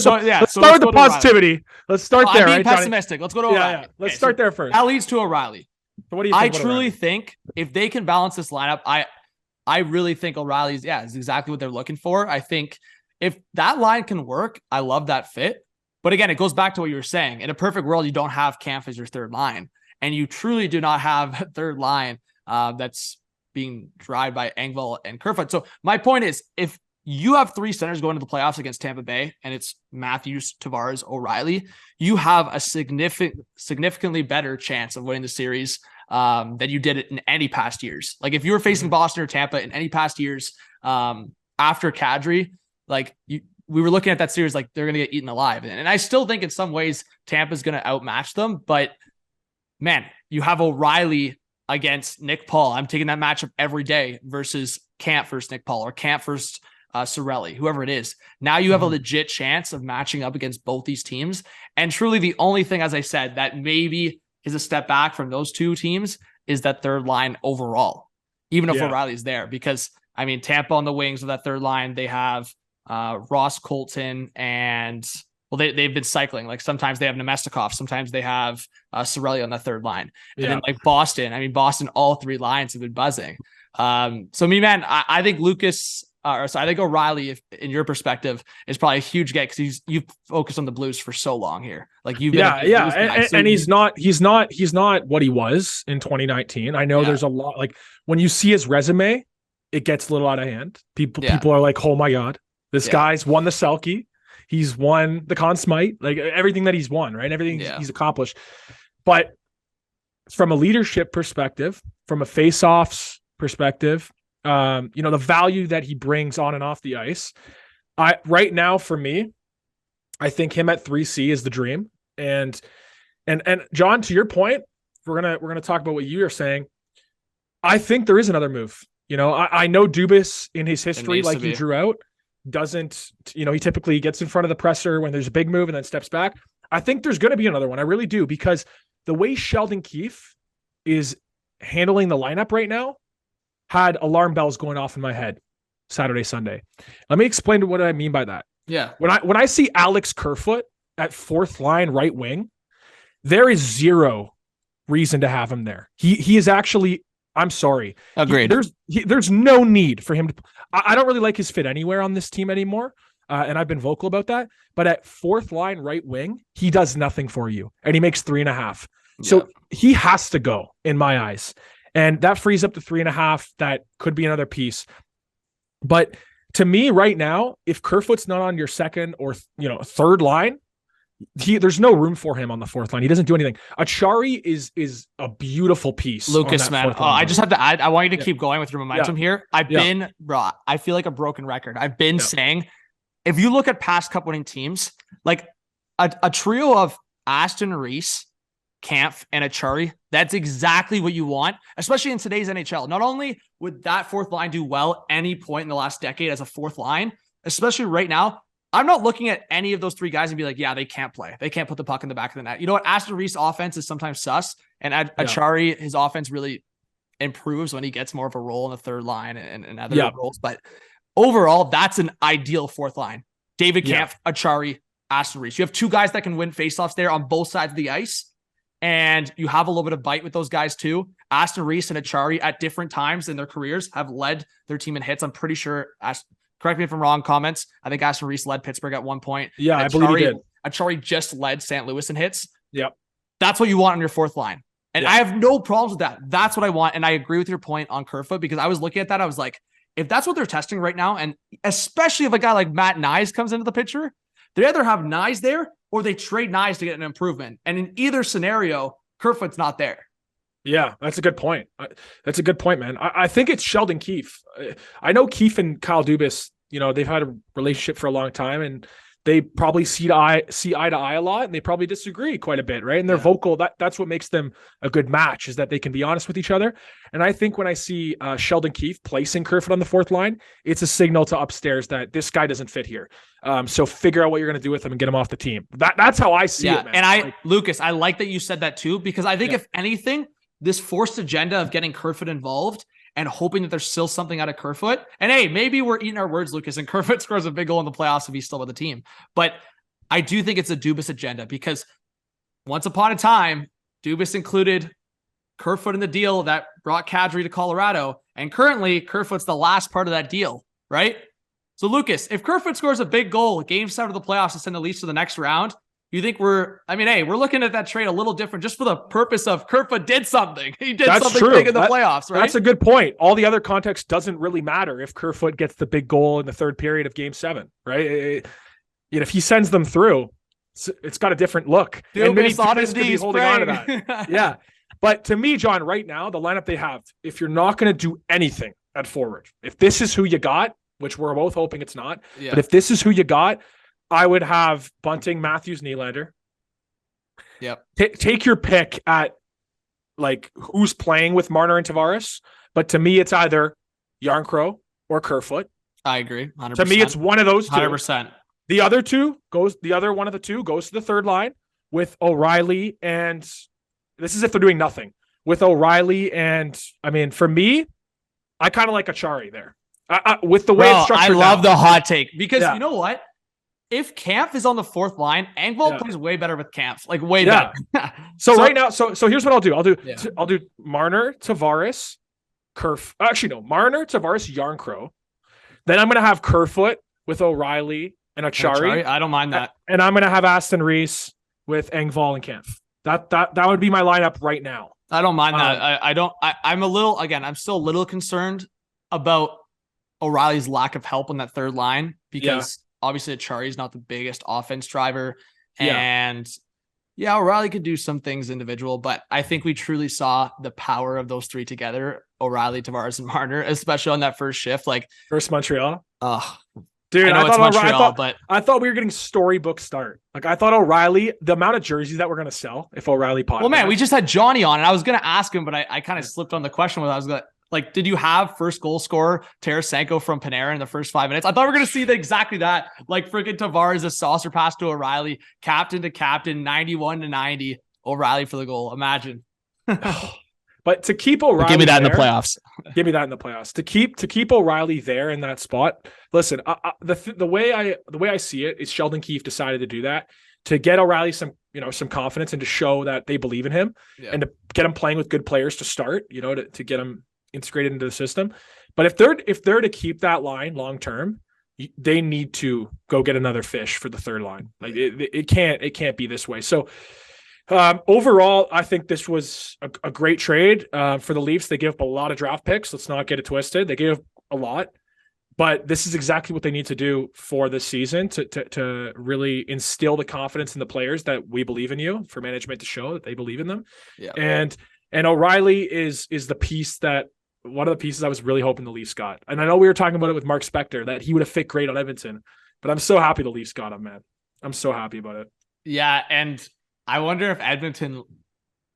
start with the positivity. O'Reilly. Let's start there. I'm being right, pessimistic. Johnny? Let's go to O'Reilly. Yeah. Let's start there first. That leads to O'Reilly. So what do you think? I truly think if they can balance this lineup, I really think O'Reilly's is exactly what they're looking for. I think if that line can work, I love that fit. But again, it goes back to what you were saying. In a perfect world, you don't have Kampf as your third line. And you truly do not have a third line that's being driven by Engvall and Kerfoot. So my point is, if you have 3 centers going to the playoffs against Tampa Bay, and it's Matthews, Tavares, O'Reilly, you have a significantly better chance of winning the series than you did it in any past years. Like, if you were facing Boston or Tampa in any past years after Kadri, like, we were looking at that series like they're going to get eaten alive. And I still think in some ways Tampa's going to outmatch them. But, man, you have O'Reilly against Nick Paul. I'm taking that matchup every day versus Kampf versus Nick Paul or Kampf versus Cirelli, whoever it is. Now you have a legit chance of matching up against both these teams. And truly the only thing, as I said, that maybe is a step back from those two teams is that third line overall, even if O'Reilly's there. Because, I mean, Tampa on the wings of that third line, they have Ross Colton and, well, they've been cycling. Like, sometimes they have Nemestikov, sometimes they have Cirelli on the third line. And then like Boston, all 3 lines have been buzzing. So me, man, I think I think O'Reilly, if in your perspective, is probably a huge get because you've focused on the Blues for so long here. Like, you've been and he's not what he was in 2019. I know there's a lot, like, when you see his resume, it gets a little out of hand. People are like, oh my God, this guy's won the Selke. He's won the Conn Smythe, like everything that he's won, right? Everything he's accomplished. But from a leadership perspective, from a face-offs perspective, the value that he brings on and off the ice, right now for me, I think him at 3C is the dream. And John, to your point, we're gonna talk about what you are saying. I think there is another move. I know Dubas in his history, like you drew out, doesn't, he typically gets in front of the presser when there's a big move and then steps back. I think there's going to be another one. I really do, because the way Sheldon Keefe is handling the lineup right now had alarm bells going off in my head. Saturday, Sunday. Let me explain what I mean by that. Yeah. When I see Alex Kerfoot at fourth line right wing, there is zero reason to have him there. He is actually, I'm sorry. Agreed. There's no need for him to. I don't really like his fit anywhere on this team anymore. And I've been vocal about that. But at fourth line right wing, he does nothing for you. And he makes 3.5. So he has to go in my eyes. And that frees up to 3.5. That could be another piece. But to me right now, if Kerfoot's not on your second or third line, there's no room for him on the fourth line. He doesn't do anything. Achari is a beautiful piece. Lucas, man. I just have to add, I want you to keep going with your momentum here. I feel like a broken record. I've been saying, if you look at past cup winning teams, like a trio of Aston Reese, Kampf, and Achari, that's exactly what you want, especially in today's NHL. Not only would that fourth line do well any point in the last decade as a fourth line, especially right now, I'm not looking at any of those three guys and be like, yeah, they can't play. They can't put the puck in the back of the net. You know what? Aston Reese offense is sometimes sus, and Achari, his offense really improves when he gets more of a role in the third line and other roles. But overall, that's an ideal fourth line. David Kampf, Achari, Aston Reese. You have two guys that can win faceoffs there on both sides of the ice, and you have a little bit of bite with those guys too. Aston Reese and Achari at different times in their careers have led their team in hits. I'm pretty sure, correct me if I'm wrong, comments, I think Aston Reese led Pittsburgh at one point. Yeah, I believe he did. Achari just led St. Louis in hits. Yep. That's what you want on your fourth line. And I have no problems with that. That's what I want. And I agree with your point on Kerfoot, because I was looking at that. I was like, if that's what they're testing right now, and especially if a guy like Matt Nyes comes into the picture, they either have Nyes there or they trade Nyes to get an improvement. And in either scenario, Kerfoot's not there. Yeah, that's a good point. That's a good point, man. I think it's Sheldon Keefe. I know Keefe and Kyle Dubas, they've had a relationship for a long time, and they probably see eye to eye a lot, and they probably disagree quite a bit, right? And they're vocal. That's what makes them a good match, is that they can be honest with each other. And I think when I see Sheldon Keefe placing Kerfoot on the fourth line, it's a signal to upstairs that this guy doesn't fit here. So figure out what you're going to do with him and get him off the team. That's how I see it, man. And Lucas, I like that you said that too, because I think if anything, this forced agenda of getting Kerfoot involved and hoping that there's still something out of Kerfoot. And hey, maybe we're eating our words, Lucas, and Kerfoot scores a big goal in the playoffs if he's still with the team. But I do think it's a Dubas agenda, because once upon a time, Dubas included Kerfoot in the deal that brought Kadri to Colorado. And currently, Kerfoot's the last part of that deal, right? So Lucas, if Kerfoot scores a big goal, game 7 of the playoffs to send the Leafs to the next round, you think we're looking at that trade a little different just for the purpose of Kerfoot did something. He did something big in the playoffs, right? That's a good point. All the other context doesn't really matter if Kerfoot gets the big goal in the third period of game 7, right? If he sends them through, it's got a different look. Dude, and maybe Dubas could be holding on to that. Yeah. But to me, John, right now, the lineup they have, if you're not going to do anything at forward, if this is who you got, which we're both hoping it's not, but if this is who you got, I would have Bunting, Matthews, Nylander. Yep. Take your pick at who's playing with Marner and Tavares. But to me, it's either Yarncrow or Kerfoot. I agree. 100%. To me, it's one of those two. 100%. The other one of the two goes to the third line with O'Reilly, and this is if they're doing nothing with O'Reilly. And for me, I kind of like Achari there. With the way it's structured. I love the hot take, because you know what? If Kampf is on the fourth line, Engvall plays way better with Kampf, way better. so right now, so here's what I'll do. I'll do Marner, Tavares, Marner, Tavares, Yarncrow. Then I'm going to have Kerfoot with O'Reilly and Achari. I don't mind that. And I'm going to have Aston Reese with Engvall and Kampf. That would be my lineup right now. I don't mind that. I'm still a little concerned about O'Reilly's lack of help on that third line, because obviously Achari is not the biggest offense driver. And O'Reilly could do some things individual, but I think we truly saw the power of those three together, O'Reilly, Tavares, and Marner, especially on that first shift. First Montreal? Dude, I thought we were getting storybook start. I thought O'Reilly, the amount of jerseys that we're going to sell if O'Reilly popped. Well, man, we just had Jonny on, and I was going to ask him, but I kind of slipped on the question when I was going to, did you have first goal scorer Tarasenko from Panarin in the first 5 minutes? I thought we were going to see exactly that. Freaking Tavares, a saucer pass to O'Reilly, captain to captain, 91-90, O'Reilly for the goal. Imagine. But to keep O'Reilly, give me that in the playoffs. Give me that in the playoffs to keep O'Reilly there in that spot. Listen, the way I see it is Sheldon Keefe decided to do that to get O'Reilly some confidence and to show that they believe in him and to get him playing with good players to start, to get him integrated into the system. But if they're to keep that line long term, they need to go get another fish for the third line. Like it can't be this way. So overall, I think this was a great trade for the Leafs. They gave up a lot of draft picks. Let's not get it twisted. They gave up a lot, but this is exactly what they need to do for this season to really instill the confidence in the players that we believe in you, for management to show that they believe in them. Yeah. And O'Reilly is the piece that, one of the pieces I was really hoping the Leafs got. And I know we were talking about it with Mark Spector, that he would have fit great on Edmonton, but I'm so happy the Leafs got him, man. I'm so happy about it. Yeah. And I wonder if Edmonton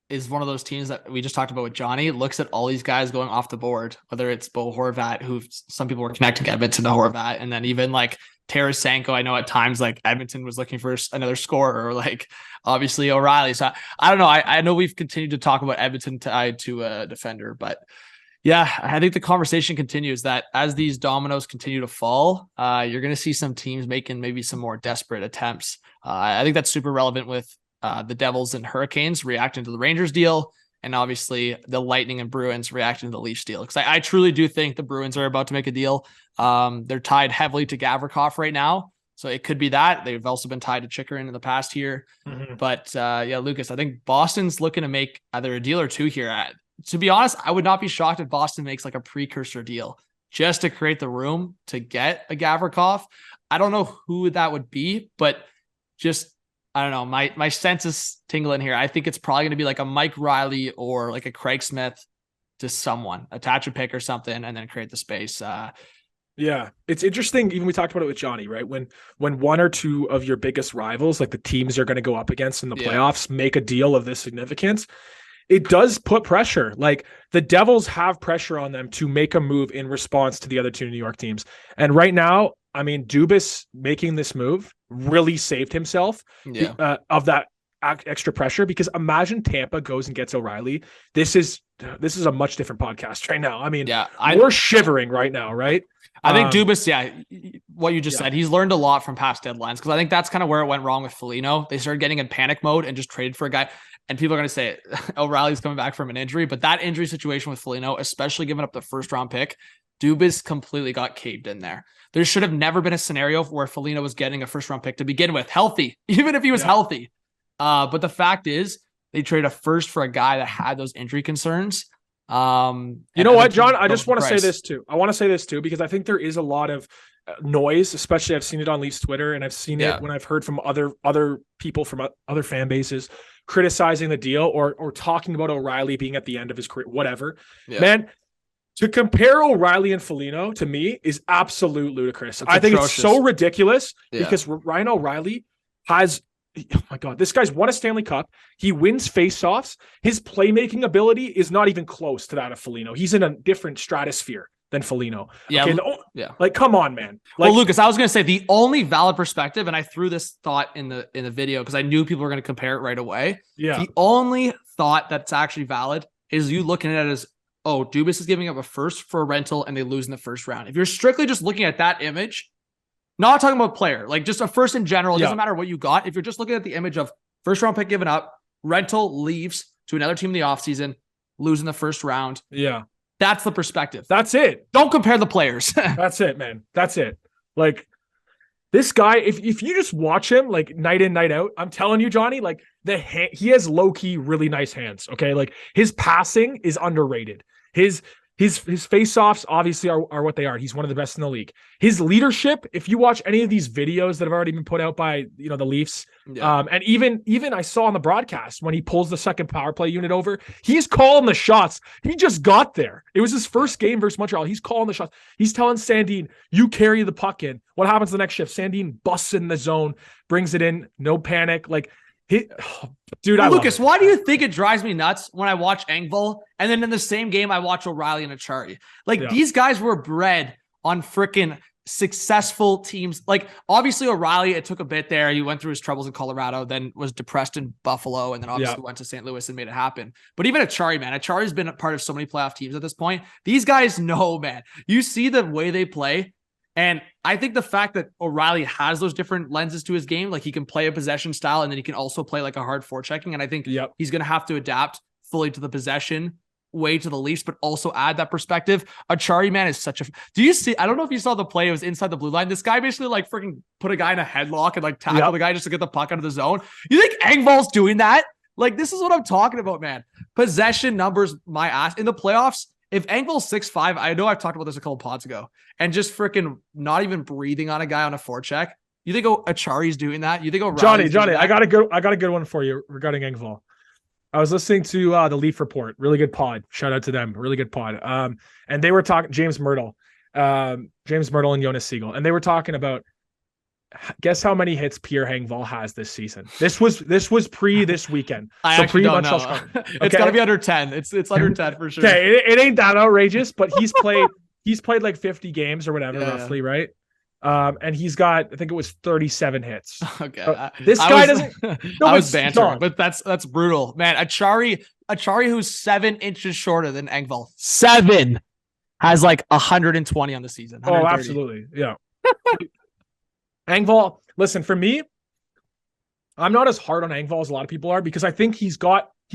is one of those teams that we just talked about with Jonny, looks at all these guys going off the board, whether it's Bo Horvat, who some people were connecting Edmonton to Horvat, and then even like Tarasenko. I know at times like Edmonton was looking for another scorer, or like obviously O'Reilly. So I don't know. I know we've continued to talk about Edmonton tied to a defender, but yeah, I think the conversation continues that as these dominoes continue to fall, you're going to see some teams making maybe some more desperate attempts. I think that's super relevant with the Devils and Hurricanes reacting to the Rangers deal, and obviously the Lightning and Bruins reacting to the Leafs deal. Because I truly do think the Bruins are about to make a deal. They're tied heavily to Gavrikov right now, so it could be that. They've also been tied to Chikrin in the past year. Mm-hmm. But yeah, Lucas, I think Boston's looking to make either a deal or two here. To be honest, I would not be shocked if Boston makes like a precursor deal just to create the room to get a Gavrikov. I don't know who that would be, but just, I don't know. My sense is tingling here. I think it's probably going to be like a Mike Riley or like a Craig Smith to someone, attach a pick or something, and then create the space. Yeah, it's interesting. Even we talked about it with Jonny, right? When one or two of your biggest rivals, like the teams you're going to go up against in the playoffs, make a deal of this significance, it does put pressure. Like the Devils have pressure on them to make a move in response to the other two New York teams. And right now, I mean, Dubas making this move really saved himself of that extra pressure, because imagine Tampa goes and gets O'Reilly. This is a much different podcast right now. I mean, we're shivering right now, right? I think Dubas, what you just said, he's learned a lot from past deadlines, because I think that's kind of where it went wrong with Foligno. They started getting in panic mode and just traded for a guy. And people are going to say O'Reilly's coming back from an injury, but that injury situation with Foligno, especially giving up the first round pick, Dubas completely got caved in there. There should have never been a scenario where Foligno was getting a first round pick to begin with, healthy, even if he was healthy. But the fact is, they traded a first for a guy that had those injury concerns. You know what, John? I just want to say this too. I want to say this too, because I think there is a lot of noise, especially I've seen it on Leafs Twitter, and I've seen it when I've heard from other people from other fan bases criticizing the deal or talking about O'Reilly being at the end of his career, whatever. Yeah. Man, to compare O'Reilly and Foligno to me is absolute ludicrous. I think it's so ridiculous because Ryan O'Reilly has, oh my God, this guy's won a Stanley Cup. He wins faceoffs. His playmaking ability is not even close to that of Foligno. He's in a different stratosphere than Foligno. Yeah. Okay, like, come on, man. Like, well, Lucas, I was going to say the only valid perspective, and I threw this thought in the video because I knew people were going to compare it right away. Yeah. The only thought that's actually valid is you looking at it as, oh, Dubas is giving up a first for a rental and they lose in the first round. If you're strictly just looking at that image, not talking about player, like just a first in general, it doesn't matter what you got. If you're just looking at the image of first round pick given up, rental leaves to another team in the offseason, losing the first round. Yeah. That's the perspective. That's it. Don't compare the players. That's it, man. That's it. Like this guy, if you just watch him like night in, night out, I'm telling you, Jonny, like he has low key, really nice hands. Okay. Like his passing is underrated. His face-offs obviously are what they are. He's one of the best in the league. His leadership, if you watch any of these videos that have already been put out by, the Leafs, and even I saw on the broadcast when he pulls the second power play unit over, he's calling the shots. He just got there. It was his first game versus Montreal. He's calling the shots. He's telling Sandin, you carry the puck in. What happens the next shift? Sandin busts in the zone, brings it in, no panic. Like, dude, Lucas, why do you think it drives me nuts when I watch Engvall and then in the same game I watch O'Reilly and Acciari? Like these guys were bred on freaking successful teams. Like obviously O'Reilly, it took a bit there. He went through his troubles in Colorado, then was depressed in Buffalo, and then obviously went to St. Louis and made it happen. But even Achari, man, Achari's been a part of so many playoff teams at this point. These guys know, man. You see the way they play. And I think the fact that O'Reilly has those different lenses to his game, like he can play a possession style and then he can also play like a hard forechecking. And I think he's going to have to adapt fully to the possession way to the Leafs, but also add that perspective. Achari, man, is such a... Do you see... I don't know if you saw the play. It was inside the blue line. This guy basically like freaking put a guy in a headlock and like tackle the guy just to get the puck out of the zone. You think Engvall's doing that? Like, this is what I'm talking about, man. Possession numbers, my ass. In the playoffs, if Engvall's 6'5", I know I've talked about this a couple pods ago, and just freaking not even breathing on a guy on a forecheck, you think Achari's doing that? You think O'Reilly's Johnny, I got a good one for you regarding Engvall. I was listening to the Leaf Report, really good pod. Shout out to them, really good pod. And they were talking James Myrtle and Jonas Siegel, and they were talking about, guess how many hits Pierre Engvall has this season. This was pre this weekend. I so actually don't know. It's got to be under 10. It's under 10 for sure. Okay, it ain't that outrageous, but he's played like 50 games or whatever, roughly, right? And he's got, I think it was 37 hits. Okay. This guy doesn't. No, I was bantering, but that's brutal, man. Achari, who's 7 inches shorter than Engvall, 7 has like 120 on the season. Oh, absolutely, yeah. Engvall, listen, for me, I'm not as hard on Engvall as a lot of people are because I think he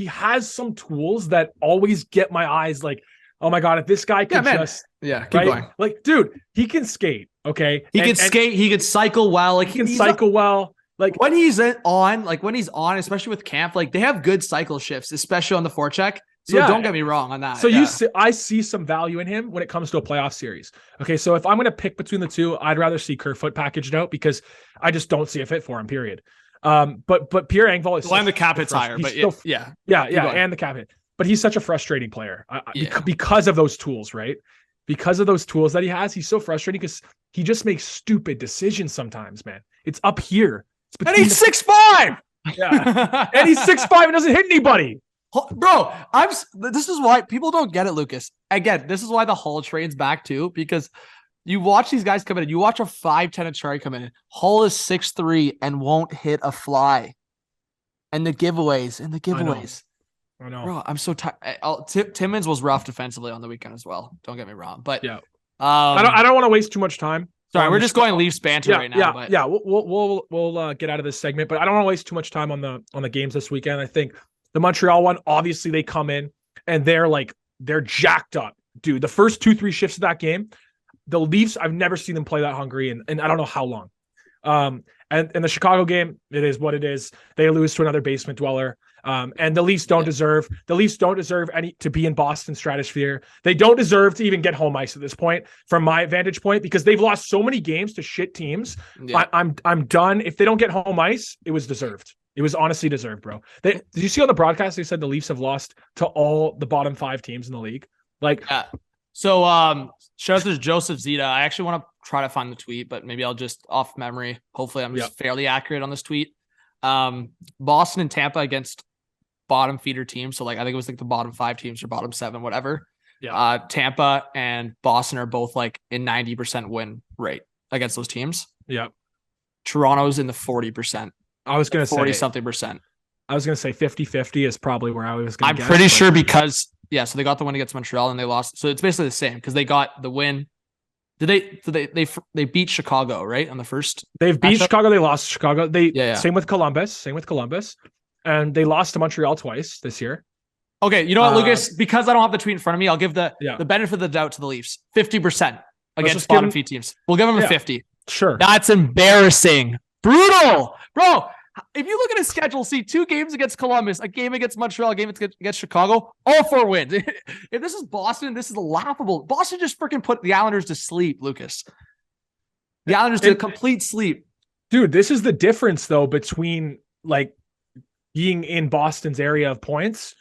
has some tools that always get my eyes like, oh my God, if this guy could keep going. Like, dude, he can skate. Okay. He can skate. He can cycle well. Like he can cycle well. Like when he's on, especially with camp, like they have good cycle shifts, especially on the forecheck. So don't get me wrong on that. So I see some value in him when it comes to a playoff series. Okay. So if I'm going to pick between the two, I'd rather see Kerfoot packaged out because I just don't see a fit for him, period. But Pierre Engvall is... Well, and the cap hit's higher, but yeah, and the cap hit. But he's such a frustrating player because of those tools, right? Because of those tools that he has, he's so frustrating because he just makes stupid decisions sometimes, man. It's up here. And he's 6'5". Yeah. And he's 6'5" and doesn't hit anybody. Bro, this is why people don't get it, Lucas. Again, this is why the Hull train's back too, because you watch these guys come in. You watch a 5'10" Achari come in. Hull is 6'3" and won't hit a fly. And the giveaways. I know. Bro, I'm so tired. Timmins was rough defensively on the weekend as well. Don't get me wrong, but I don't want to waste too much time. Sorry, we're just going Leafs banter right now. We'll get out of this segment, but I don't want to waste too much time on the games this weekend. I think the Montreal one, obviously they come in and they're jacked up, dude. The first 2-3 shifts of that game, the Leafs, I've never seen them play that hungry, and I don't know how long. And in the Chicago game, it is what it is. They lose to another basement dweller. And the Leafs don't deserve any to be in Boston stratosphere. They don't deserve to even get home ice at this point, from my vantage point, because they've lost so many games to shit teams. Yeah. I'm done. If they don't get home ice, it was deserved. It was honestly deserved, bro. Did you see on the broadcast they said the Leafs have lost to all the bottom 5 teams in the league? So shout out to Joseph Zeta. I actually want to try to find the tweet, but maybe I'll just off memory. Hopefully I'm just fairly accurate on this tweet. Boston and Tampa against bottom feeder teams. So like I think it was like the bottom 5 teams or bottom 7, whatever. Yeah. Tampa and Boston are both like in 90% win rate against those teams. Yeah. Toronto's in the 40%. I was going to say 40 something percent. I was going to say 50-50 is probably where I was going to I'm pretty sure because so they got the win against Montreal and they lost. So it's basically the same because they got the win. They beat Chicago, right? On the first. They've beat Chicago. They lost Chicago. Same with Columbus. And they lost to Montreal twice this year. Okay, you know what, Lucas? Because I don't have the tweet in front of me, I'll give the benefit of the doubt to the Leafs. 50% against bottom feed teams. We'll give them a 50. Sure. That's embarrassing. Brutal. Bro, if you look at his schedule, see 2 games against Columbus, a game against Montreal, a game against Chicago, all 4 wins. If this is Boston, this is laughable. Boston just freaking put the Islanders to sleep, Lucas. The Islanders did a complete sleep. Dude, this is the difference, though, between like being in Boston's area of points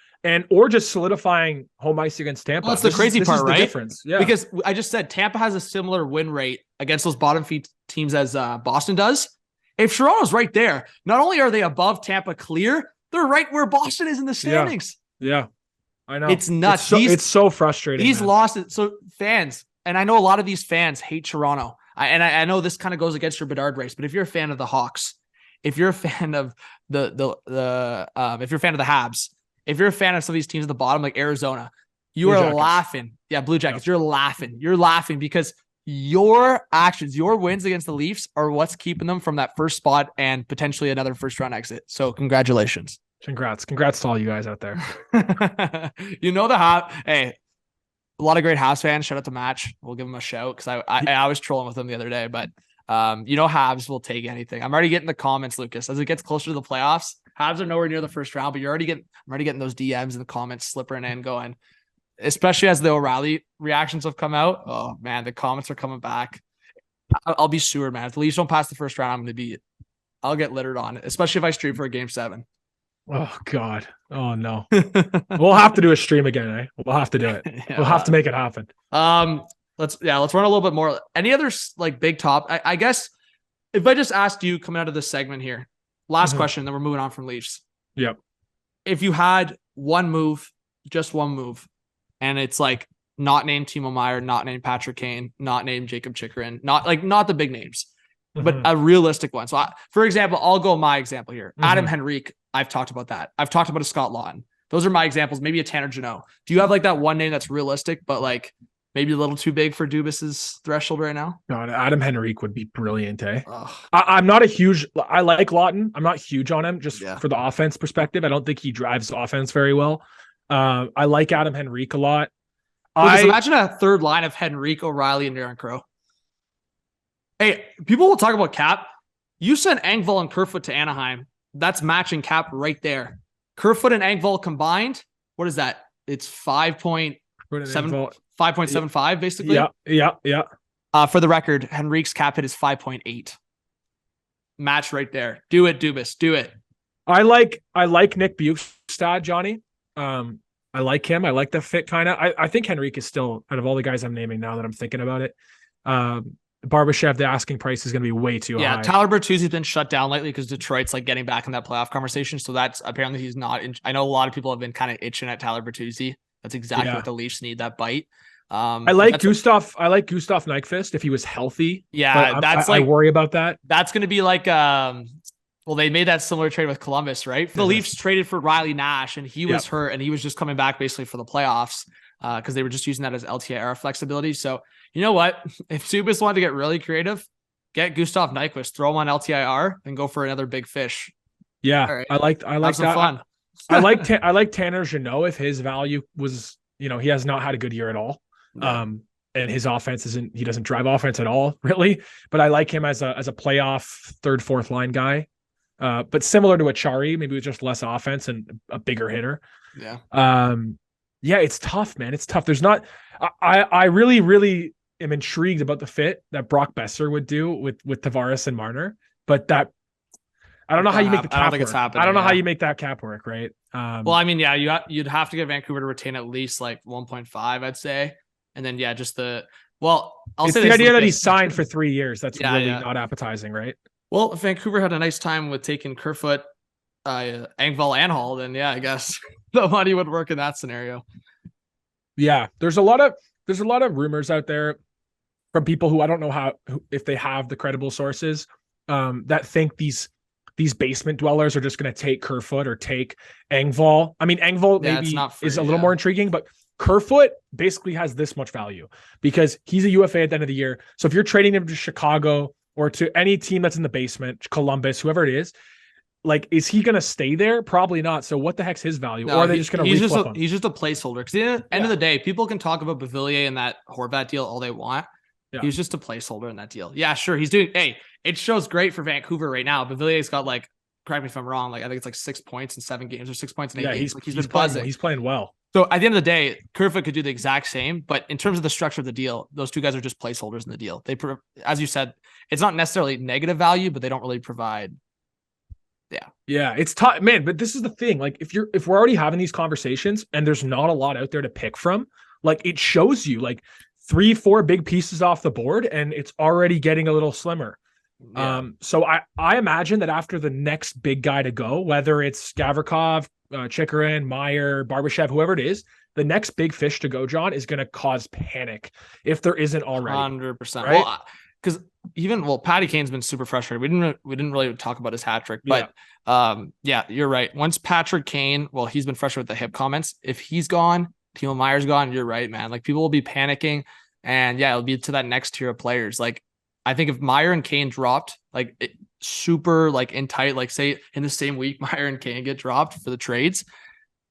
or just solidifying home ice against Tampa. Well, that's the crazy part, right? Difference. Yeah. Because I just said Tampa has a similar win rate against those bottom feed teams as Boston does. If Toronto's right there, not only are they above Tampa clear, they're right where Boston is in the standings. Yeah. I know. It's nuts. It's so frustrating. He's lost it. So fans, and I know a lot of these fans hate Toronto. I know this kind of goes against your Bedard race, but if you're a fan of the Hawks, if you're a fan of if you're a fan of the Habs, if you're a fan of some of these teams at the bottom, like Arizona, you are laughing. Yeah, Blue Jackets, you're laughing. You're laughing because your actions, your wins against the Leafs are what's keeping them from that first spot and potentially another first round exit. So congratulations. Congrats to all you guys out there. You know hey, a lot of great Habs fans. Shout out to Match. We'll give him a shout because I was trolling with him the other day, but Habs will take anything. I'm already getting the comments, Lucas, as it gets closer to the playoffs. Habs are nowhere near the first round, but I'm already getting those DMs and the comments slipping in going, especially as the O'Reilly reactions have come out. Oh man, the comments are coming back. I'll be sure, man. If the Leafs don't pass the first round, I'll get littered on it, especially if I stream for a game 7. Oh God. Oh no. We'll have to do a stream again, eh? We'll have to do it. We'll have to make it happen. Let's run a little bit more. Any other like big top? I guess if I just asked you coming out of this segment here, last question, then we're moving on from Leafs. Yep. If you had just one move, and it's like not named Timo Meier, not named Patrick Kane, not named Jacob Chikrin, not the big names, but a realistic one. So for example, I'll go my example here. Adam Henrique. I've talked about that. I've talked about a Scott Lawton. Those are my examples. Maybe a Tanner Jeannot. Do you have like that one name that's realistic, but like maybe a little too big for Dubas's threshold right now? God, Adam Henrique would be brilliant, eh? I'm not I like Lawton. I'm not huge on him just for the offense perspective. I don't think he drives offense very well. I like Adam Henrique a lot. Imagine a third line of Henrique, O'Reilly, and Darren Crow. Hey, people will talk about cap. You sent Engvall and Kerfoot to Anaheim. That's matching cap right there. Kerfoot and Engvall combined, what is that? It's 5.75 basically. Yeah. For the record, Henrique's cap hit is 5.8. Match right there. Do it, Dubas. Do it. I like Nick Bjugstad, Johnny. I like him. I like the fit kind of. I think Henrique is still, out of all the guys I'm naming now that I'm thinking about it, Barbashev, the asking price is going to be way too high. Yeah, Tyler Bertuzzi's been shut down lately because Detroit's like getting back in that playoff conversation. So that's apparently he's not. I know a lot of people have been kind of itching at Tyler Bertuzzi. That's exactly what the Leafs need, that bite. I like Gustav Nyquist if he was healthy. Yeah, I worry about that. That's going to be like well, they made that similar trade with Columbus, right? The Leafs traded for Riley Nash, and he was hurt, and he was just coming back basically for the playoffs because they were just using that as LTIR flexibility. So you know what? If Dubas wanted to get really creative, get Gustav Nyquist, throw him on LTIR, and go for another big fish. Yeah, right. I like that. Fun. I like Tanner Jeannot if his value was, he has not had a good year at all. Yeah. And his offense he doesn't drive offense at all, really. But I like him as a playoff third, fourth line guy. But similar to Achari, maybe with just less offense and a bigger hitter. Yeah. Yeah, it's tough, man. It's tough. There's not. I really, really am intrigued about the fit that Brock Besser would do with Tavares and Marner, but that I don't know how you make the cap work. I don't know how you make that cap work, right? Well, I mean, you'd have to get Vancouver to retain at least like 1.5, I'd say, and then it's the idea that he's signed for 3 years. That's really not appetizing, right? Well, if Vancouver had a nice time with taking Kerfoot, Engvall, and Hall, then I guess the money would work in that scenario. Yeah, there's a lot of rumors out there from people who I don't know if they have the credible sources that think these basement dwellers are just going to take Kerfoot or take Engvall. I mean, Engvall maybe is a little more intriguing, but Kerfoot basically has this much value because he's a UFA at the end of the year. So if you're trading him to Chicago or to any team that's in the basement, Columbus, whoever it is, like, is he going to stay there? Probably not. So what the heck's his value? Or are they just going to reflip him? He's just a placeholder. Because at the end of the day, people can talk about Beauvillier and that Horvat deal all they want. Yeah. He's just a placeholder in that deal. Yeah, sure. It shows great for Vancouver right now. Beauvillier's got correct me if I'm wrong, I think it's like 6 points in 7 games or 6 points in 8 games. He's been buzzing. He's playing well. So at the end of the day, Kerfoot could do the exact same, but in terms of the structure of the deal, those two guys are just placeholders in the deal. As you said, it's not necessarily negative value, but they don't really provide. Yeah, it's tough, man. But this is the thing. Like, if we're already having these conversations and there's not a lot out there to pick from, like, it shows you like 3-4 big pieces off the board, and it's already getting a little slimmer. Yeah. So I imagine that after the next big guy to go, whether it's Gavrikov, Chikrin, Meier, Barbashev, whoever it is, the next big fish to go, John, is going to cause panic if there isn't already. 100%. Right? Well, because Patty Kane's been super frustrated. We didn't really talk about his hat trick, but you're right. Once Patrick Kane, he's been frustrated with the hip comments. If he's gone, Timo Meier's gone. You're right, man. Like people will be panicking, and it'll be to that next tier of players. Like I think if Meier and Kane dropped, super in tight, say in the same week, Meier and Kane get dropped for the trades,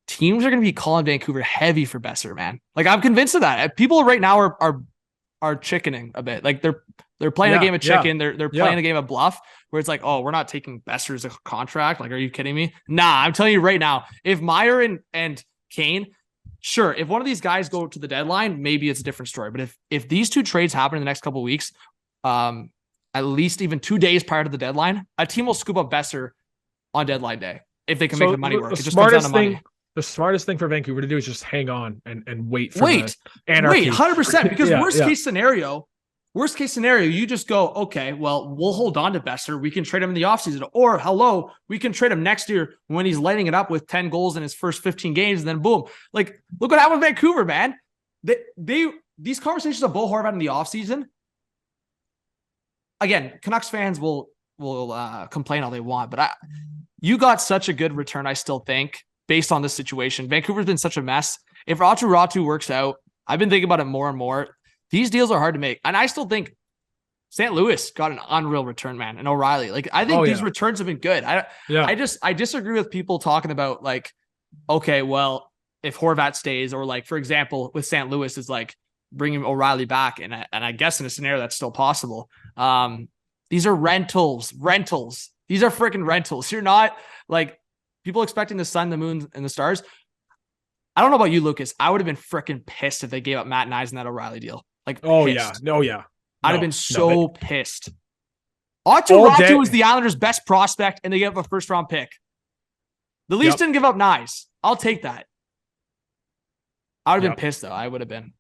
teams are going to be calling Vancouver heavy for Besser, man. Like I'm convinced of that. People right now are chickening a bit. Like they're playing a game of chicken. They're playing a game of bluff where it's like, oh, we're not taking Besser's contract. Like, are you kidding me? Nah, I'm telling you right now, if Meier and Kane, sure, if one of these guys go to the deadline, maybe it's a different story. But if these two trades happen in the next couple of weeks, at least even 2 days prior to the deadline, a team will scoop up Besser on deadline day if they can make the money work. It just comes down to money. The smartest thing for Vancouver to do is just hang on and wait for anarchy. 100%. Because worst case scenario, you just go, okay, well, we'll hold on to Besser. We can trade him in the offseason. Or, we can trade him next year when he's lighting it up with 10 goals in his first 15 games. And then boom. Like, look what happened with Vancouver, man. These conversations of Bo Horvat in the offseason, again, Canucks fans will complain all they want, but you got such a good return, I still think, based on this situation. Vancouver's been such a mess. If Ratu works out, I've been thinking about it more and more. These deals are hard to make. And I still think St. Louis got an unreal return, man. And O'Reilly. Like, I think these returns have been good. I disagree with people talking about like, okay, well, if Horvat stays, or like, for example, with St. Louis is like bringing O'Reilly back. And I guess in a scenario that's still possible. These are rentals. These are freaking rentals. You're not like people expecting the sun, the moon, and the stars. I don't know about you, Lucas. I would have been freaking pissed if they gave up Matt Nyes in that O'Reilly deal. Like, pissed. I'd have been so pissed. Ratu was the Islanders' best prospect, and they gave up a first-round pick. The Leafs didn't give up Nyes. I'll take that. I would have been pissed though. I would have been.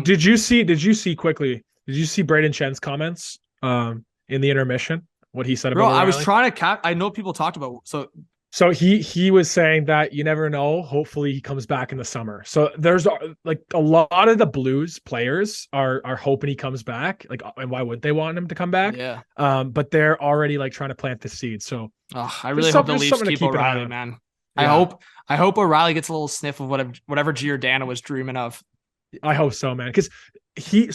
Did you see quickly? Did you see Braden Shen's comments in the intermission? What he said about O'Reilly? I was trying to I know people talked about So he was saying that you never know. Hopefully he comes back in the summer. So there's like a lot of the Blues players are hoping he comes back. Like, and why wouldn't they want him to come back? Yeah. But they're already like trying to plant the seed. So I really hope the Leafs keep O'Reilly, man. Yeah. I hope O'Reilly gets a little sniff of whatever Giordano was dreaming of. I hope so, man. Because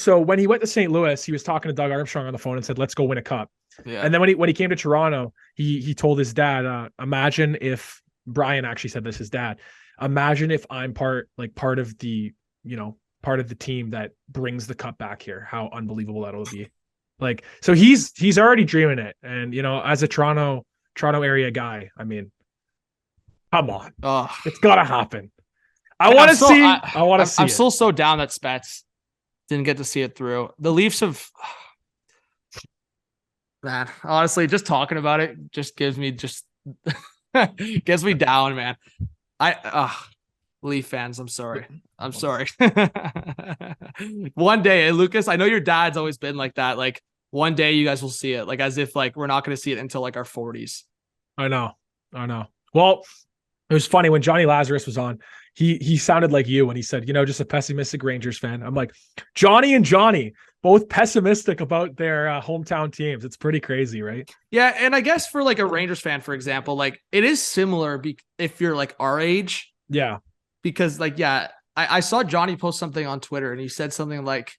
when he went to St. Louis, he was talking to Doug Armstrong on the phone and said, "Let's go win a cup." Yeah. And then when he came to Toronto, he told his dad, imagine if Brian actually said this, his dad, imagine if I'm part of the team that brings the cup back here, how unbelievable that'll be. Like, so he's already dreaming it. And, as a Toronto area guy, I mean, come on, it's gotta happen. I want to see it. I'm still so down that Spets didn't get to see it through. The Leafs have, man, honestly, just talking about it just gets me down, man. Leaf fans, I'm sorry. One day, Lucas, I know your dad's always been like that. Like, one day you guys will see it, like, as if like we're not going to see it until like our 40s. I know. Well, it was funny when Johnny Lazarus was on. He sounded like you when he said, just a pessimistic Rangers fan. I'm like, Johnny and Johnny, both pessimistic about their hometown teams. It's pretty crazy, right? Yeah, and I guess for like a Rangers fan, for example, like it is similar if you're like our age. Yeah. Because like, I saw Johnny post something on Twitter and he said something like,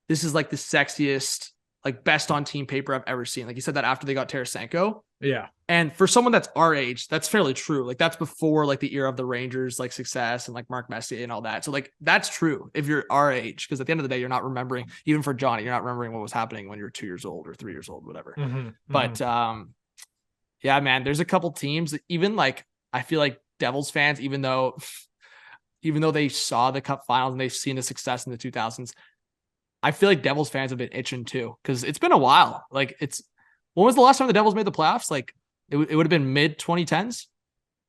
this is like the sexiest, like best on team paper I've ever seen. Like he said that after they got Tarasenko. Yeah. And for someone that's our age, that's fairly true. Like that's before like the era of the Rangers, like success and like Mark Messier and all that. So like that's true if you're our age, because at the end of the day, you're not remembering, even for Johnny, you're not remembering what was happening when you were 2 years old or 3 years old, whatever. But yeah, man, there's a couple teams that even like, I feel like Devils fans, even though they saw the cup finals and they've seen the success in the 2000s, I feel like Devils fans have been itching too, because it's been a while. Like when was the last time the Devils made the playoffs? Like it would have been mid 2010s.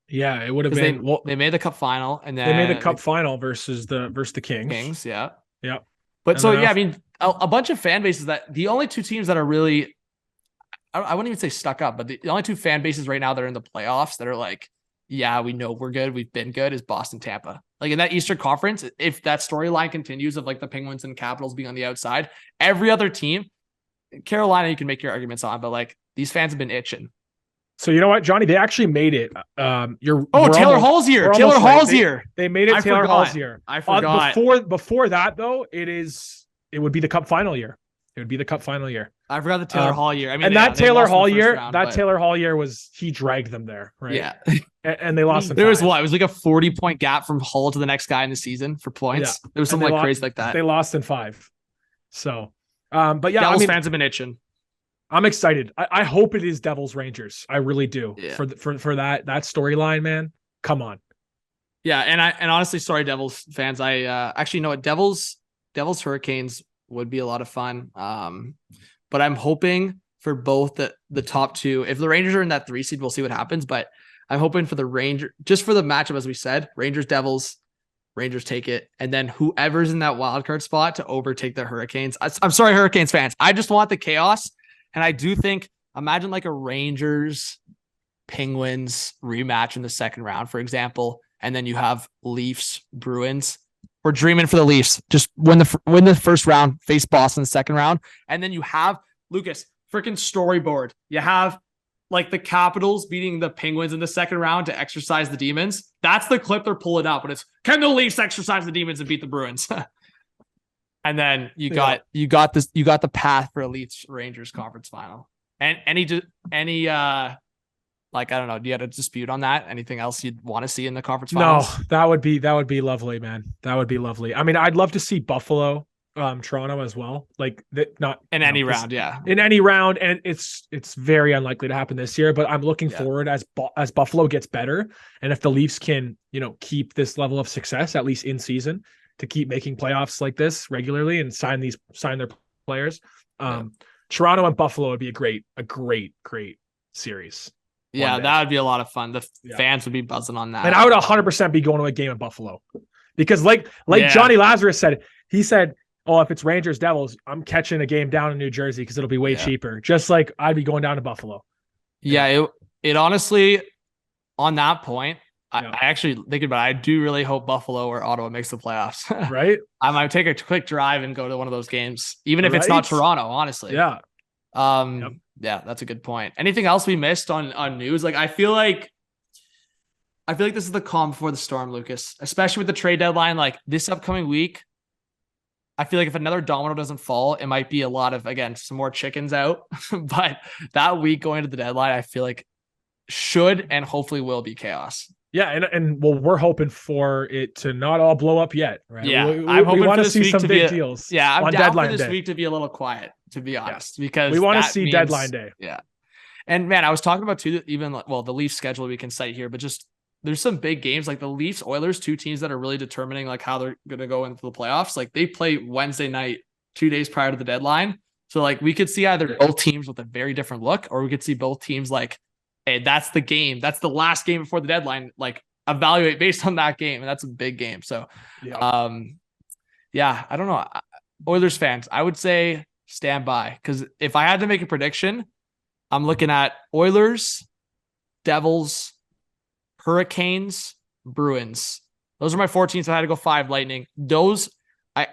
Yeah, it would have been. They made the cup final, and then they made the cup final versus the Kings. Yeah. And But so I mean, a bunch of fan bases that the only two teams that are really, I wouldn't even say stuck up, but the only two fan bases right now that are in the playoffs that are like, yeah, we know we're good, we've been good, is Boston, Tampa. Like in that Eastern Conference, if that storyline continues of like the Penguins and Capitals being on the outside, every other team Carolina, you can make your arguments on, but like these fans have been itching. So you know what, Johnny? They actually made it. Taylor Hall's here. Taylor Hall's here. They made it. Taylor Hall's here. I forgot. Before that though, it would be the Cup final year. It would be the Cup final year. I forgot the Taylor Hall year. I mean, and that Taylor Hall year, Taylor Hall year was he dragged them there, right? Yeah, and they lost. There was what? It was like a 40-point gap from Hall to the next guy in the season for points. Yeah. It was something like crazy like that. They lost in 5. So, but yeah, Devils fans have been itching. I'm excited. I hope it is Devils Rangers. I really do. Yeah. For that storyline, man. Come on. Yeah, and honestly, sorry, Devils fans. I actually know what Devils Hurricanes would be a lot of fun. But I'm hoping for both the top two. If the Rangers are in that 3 seed, we'll see what happens. But I'm hoping for the Rangers, just for the matchup, as we said, Rangers Devils. Rangers take it, and then whoever's in that wild card spot to overtake the Hurricanes. I'm sorry, Hurricanes fans. I just want the chaos. And I do think, imagine like a Rangers Penguins rematch in the second round, for example, and then you have Leafs Bruins. We're dreaming for the Leafs. Just win the first round, face Boston in the second round, and then you have Lucas freaking storyboard. You have like the Capitals beating the Penguins in the second round to exercise the demons. That's the clip they're pulling out, but it's can the Leafs exercise the demons and beat the Bruins? And then you got the path for a Leafs Rangers conference final. And any like, I don't know, do you have a dispute on that? Anything else you'd want to see in the conference finals? No, that would be lovely, man. That would be lovely. I mean, I'd love to see Buffalo, Toronto as well. Like not in any round, yeah. In any round, and it's very unlikely to happen this year, but I'm looking forward as Buffalo gets better, and if the Leafs can, keep this level of success at least in season, to keep making playoffs like this regularly and sign their players. Toronto and Buffalo would be a great series. Yeah, that would be a lot of fun. The fans would be buzzing on that. And I would 100% be going to a game in Buffalo. Because like Johnny Lazarus said, he said, oh, if it's Rangers Devils, I'm catching a game down in New Jersey because it'll be way cheaper. Just like I'd be going down to Buffalo. Yeah, it honestly, on that point, I actually thinking about it, I do really hope Buffalo or Ottawa makes the playoffs. Right? I might take a quick drive and go to one of those games, even if it's not Toronto, honestly. Yeah. Yeah, that's a good point. Anything else we missed on news? Like, I feel like this is the calm before the storm, Lucas, especially with the trade deadline. Like this upcoming week, I feel like if another domino doesn't fall, it might be a lot of, again, some more chickens out. But that week going to the deadline, I feel like should and hopefully will be chaos. Yeah, and well, we're hoping for it to not all blow up yet, right? Yeah, I'm hoping want to see some big deals. Yeah, I'm down for this week to be a little quiet, to be honest, because we want to see deadline day. Yeah, and man, I was talking about too, even the Leafs schedule we can cite here, but just there's some big games like the Leafs Oilers, 2 teams that are really determining like how they're going to go into the playoffs. Like they play Wednesday night, 2 days prior to the deadline, so like we could see either both teams with a very different look, or we could see both teams like, hey, that's the game. That's the last game before the deadline. Like evaluate based on that game. And that's a big game. So, I don't know. Oilers fans, I would say stand by. Because if I had to make a prediction, I'm looking at Oilers, Devils, Hurricanes, Bruins. Those are my 4 teams. If I had to go 5, Lightning. Those, I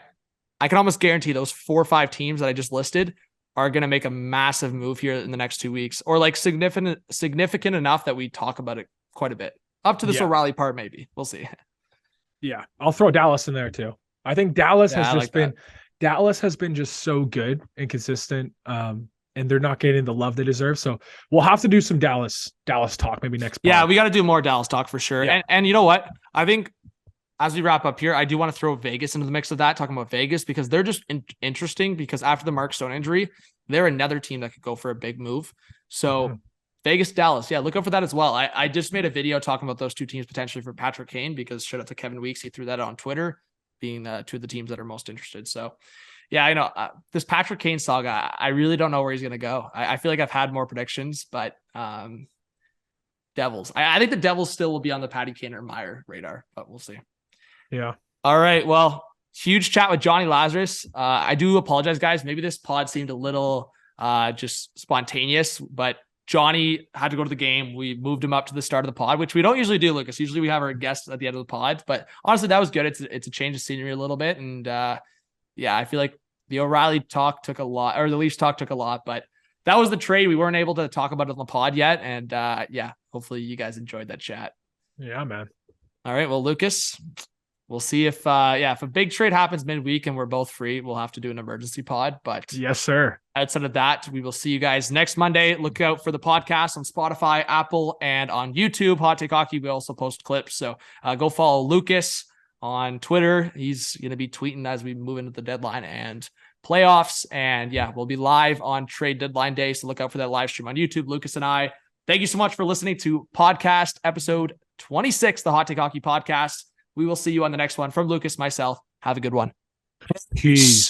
can almost guarantee those 4 or 5 teams that I just listed are going to make a massive move here in the next 2 weeks, or like significant enough that we talk about it quite a bit up to this O'Reilly part. Maybe we'll see. Yeah. I'll throw Dallas in there too. I think Dallas has been just so good and consistent. And they're not getting the love they deserve. So we'll have to do some Dallas talk maybe next. Yeah. We got to do more Dallas talk for sure. Yeah. And you know what? I think as we wrap up here, I do want to throw Vegas into the mix of that, talking about Vegas, because they're just interesting because after the Mark Stone injury, they're another team that could go for a big move. So Vegas, Dallas. Yeah, look out for that as well. I just made a video talking about those 2 teams potentially for Patrick Kane, because shout out to Kevin Weeks. He threw that on Twitter, being 2 of the teams that are most interested. So yeah, I know this Patrick Kane saga, I really don't know where he's going to go. I feel like I've had more predictions, but Devils. I think the Devils still will be on the Patty Kane or Meier radar, but we'll see. Yeah. All right. Well, huge chat with Johnny Lazarus. I do apologize, guys. Maybe this pod seemed a little just spontaneous, but Johnny had to go to the game. We moved him up to the start of the pod, which we don't usually do, Lucas. Usually we have our guests at the end of the pod, but honestly, that was good. It's a change of scenery a little bit. And I feel like the O'Reilly talk took a lot, or the Leafs talk took a lot, but that was the trade. We weren't able to talk about it on the pod yet. And hopefully you guys enjoyed that chat. Yeah, man. All right. Well, Lucas, we'll see if a big trade happens midweek and we're both free, we'll have to do an emergency pod. But yes, sir. Outside of that, we will see you guys next Monday. Look out for the podcast on Spotify, Apple, and on YouTube. Hot Take Hockey. We also post clips. So go follow Lucas on Twitter. He's going to be tweeting as we move into the deadline and playoffs. And we'll be live on trade deadline day. So look out for that live stream on YouTube. Lucas and I, thank you so much for listening to podcast episode 26, the Hot Take Hockey podcast. We will see you on the next one. From Lucas, myself, have a good one. Peace.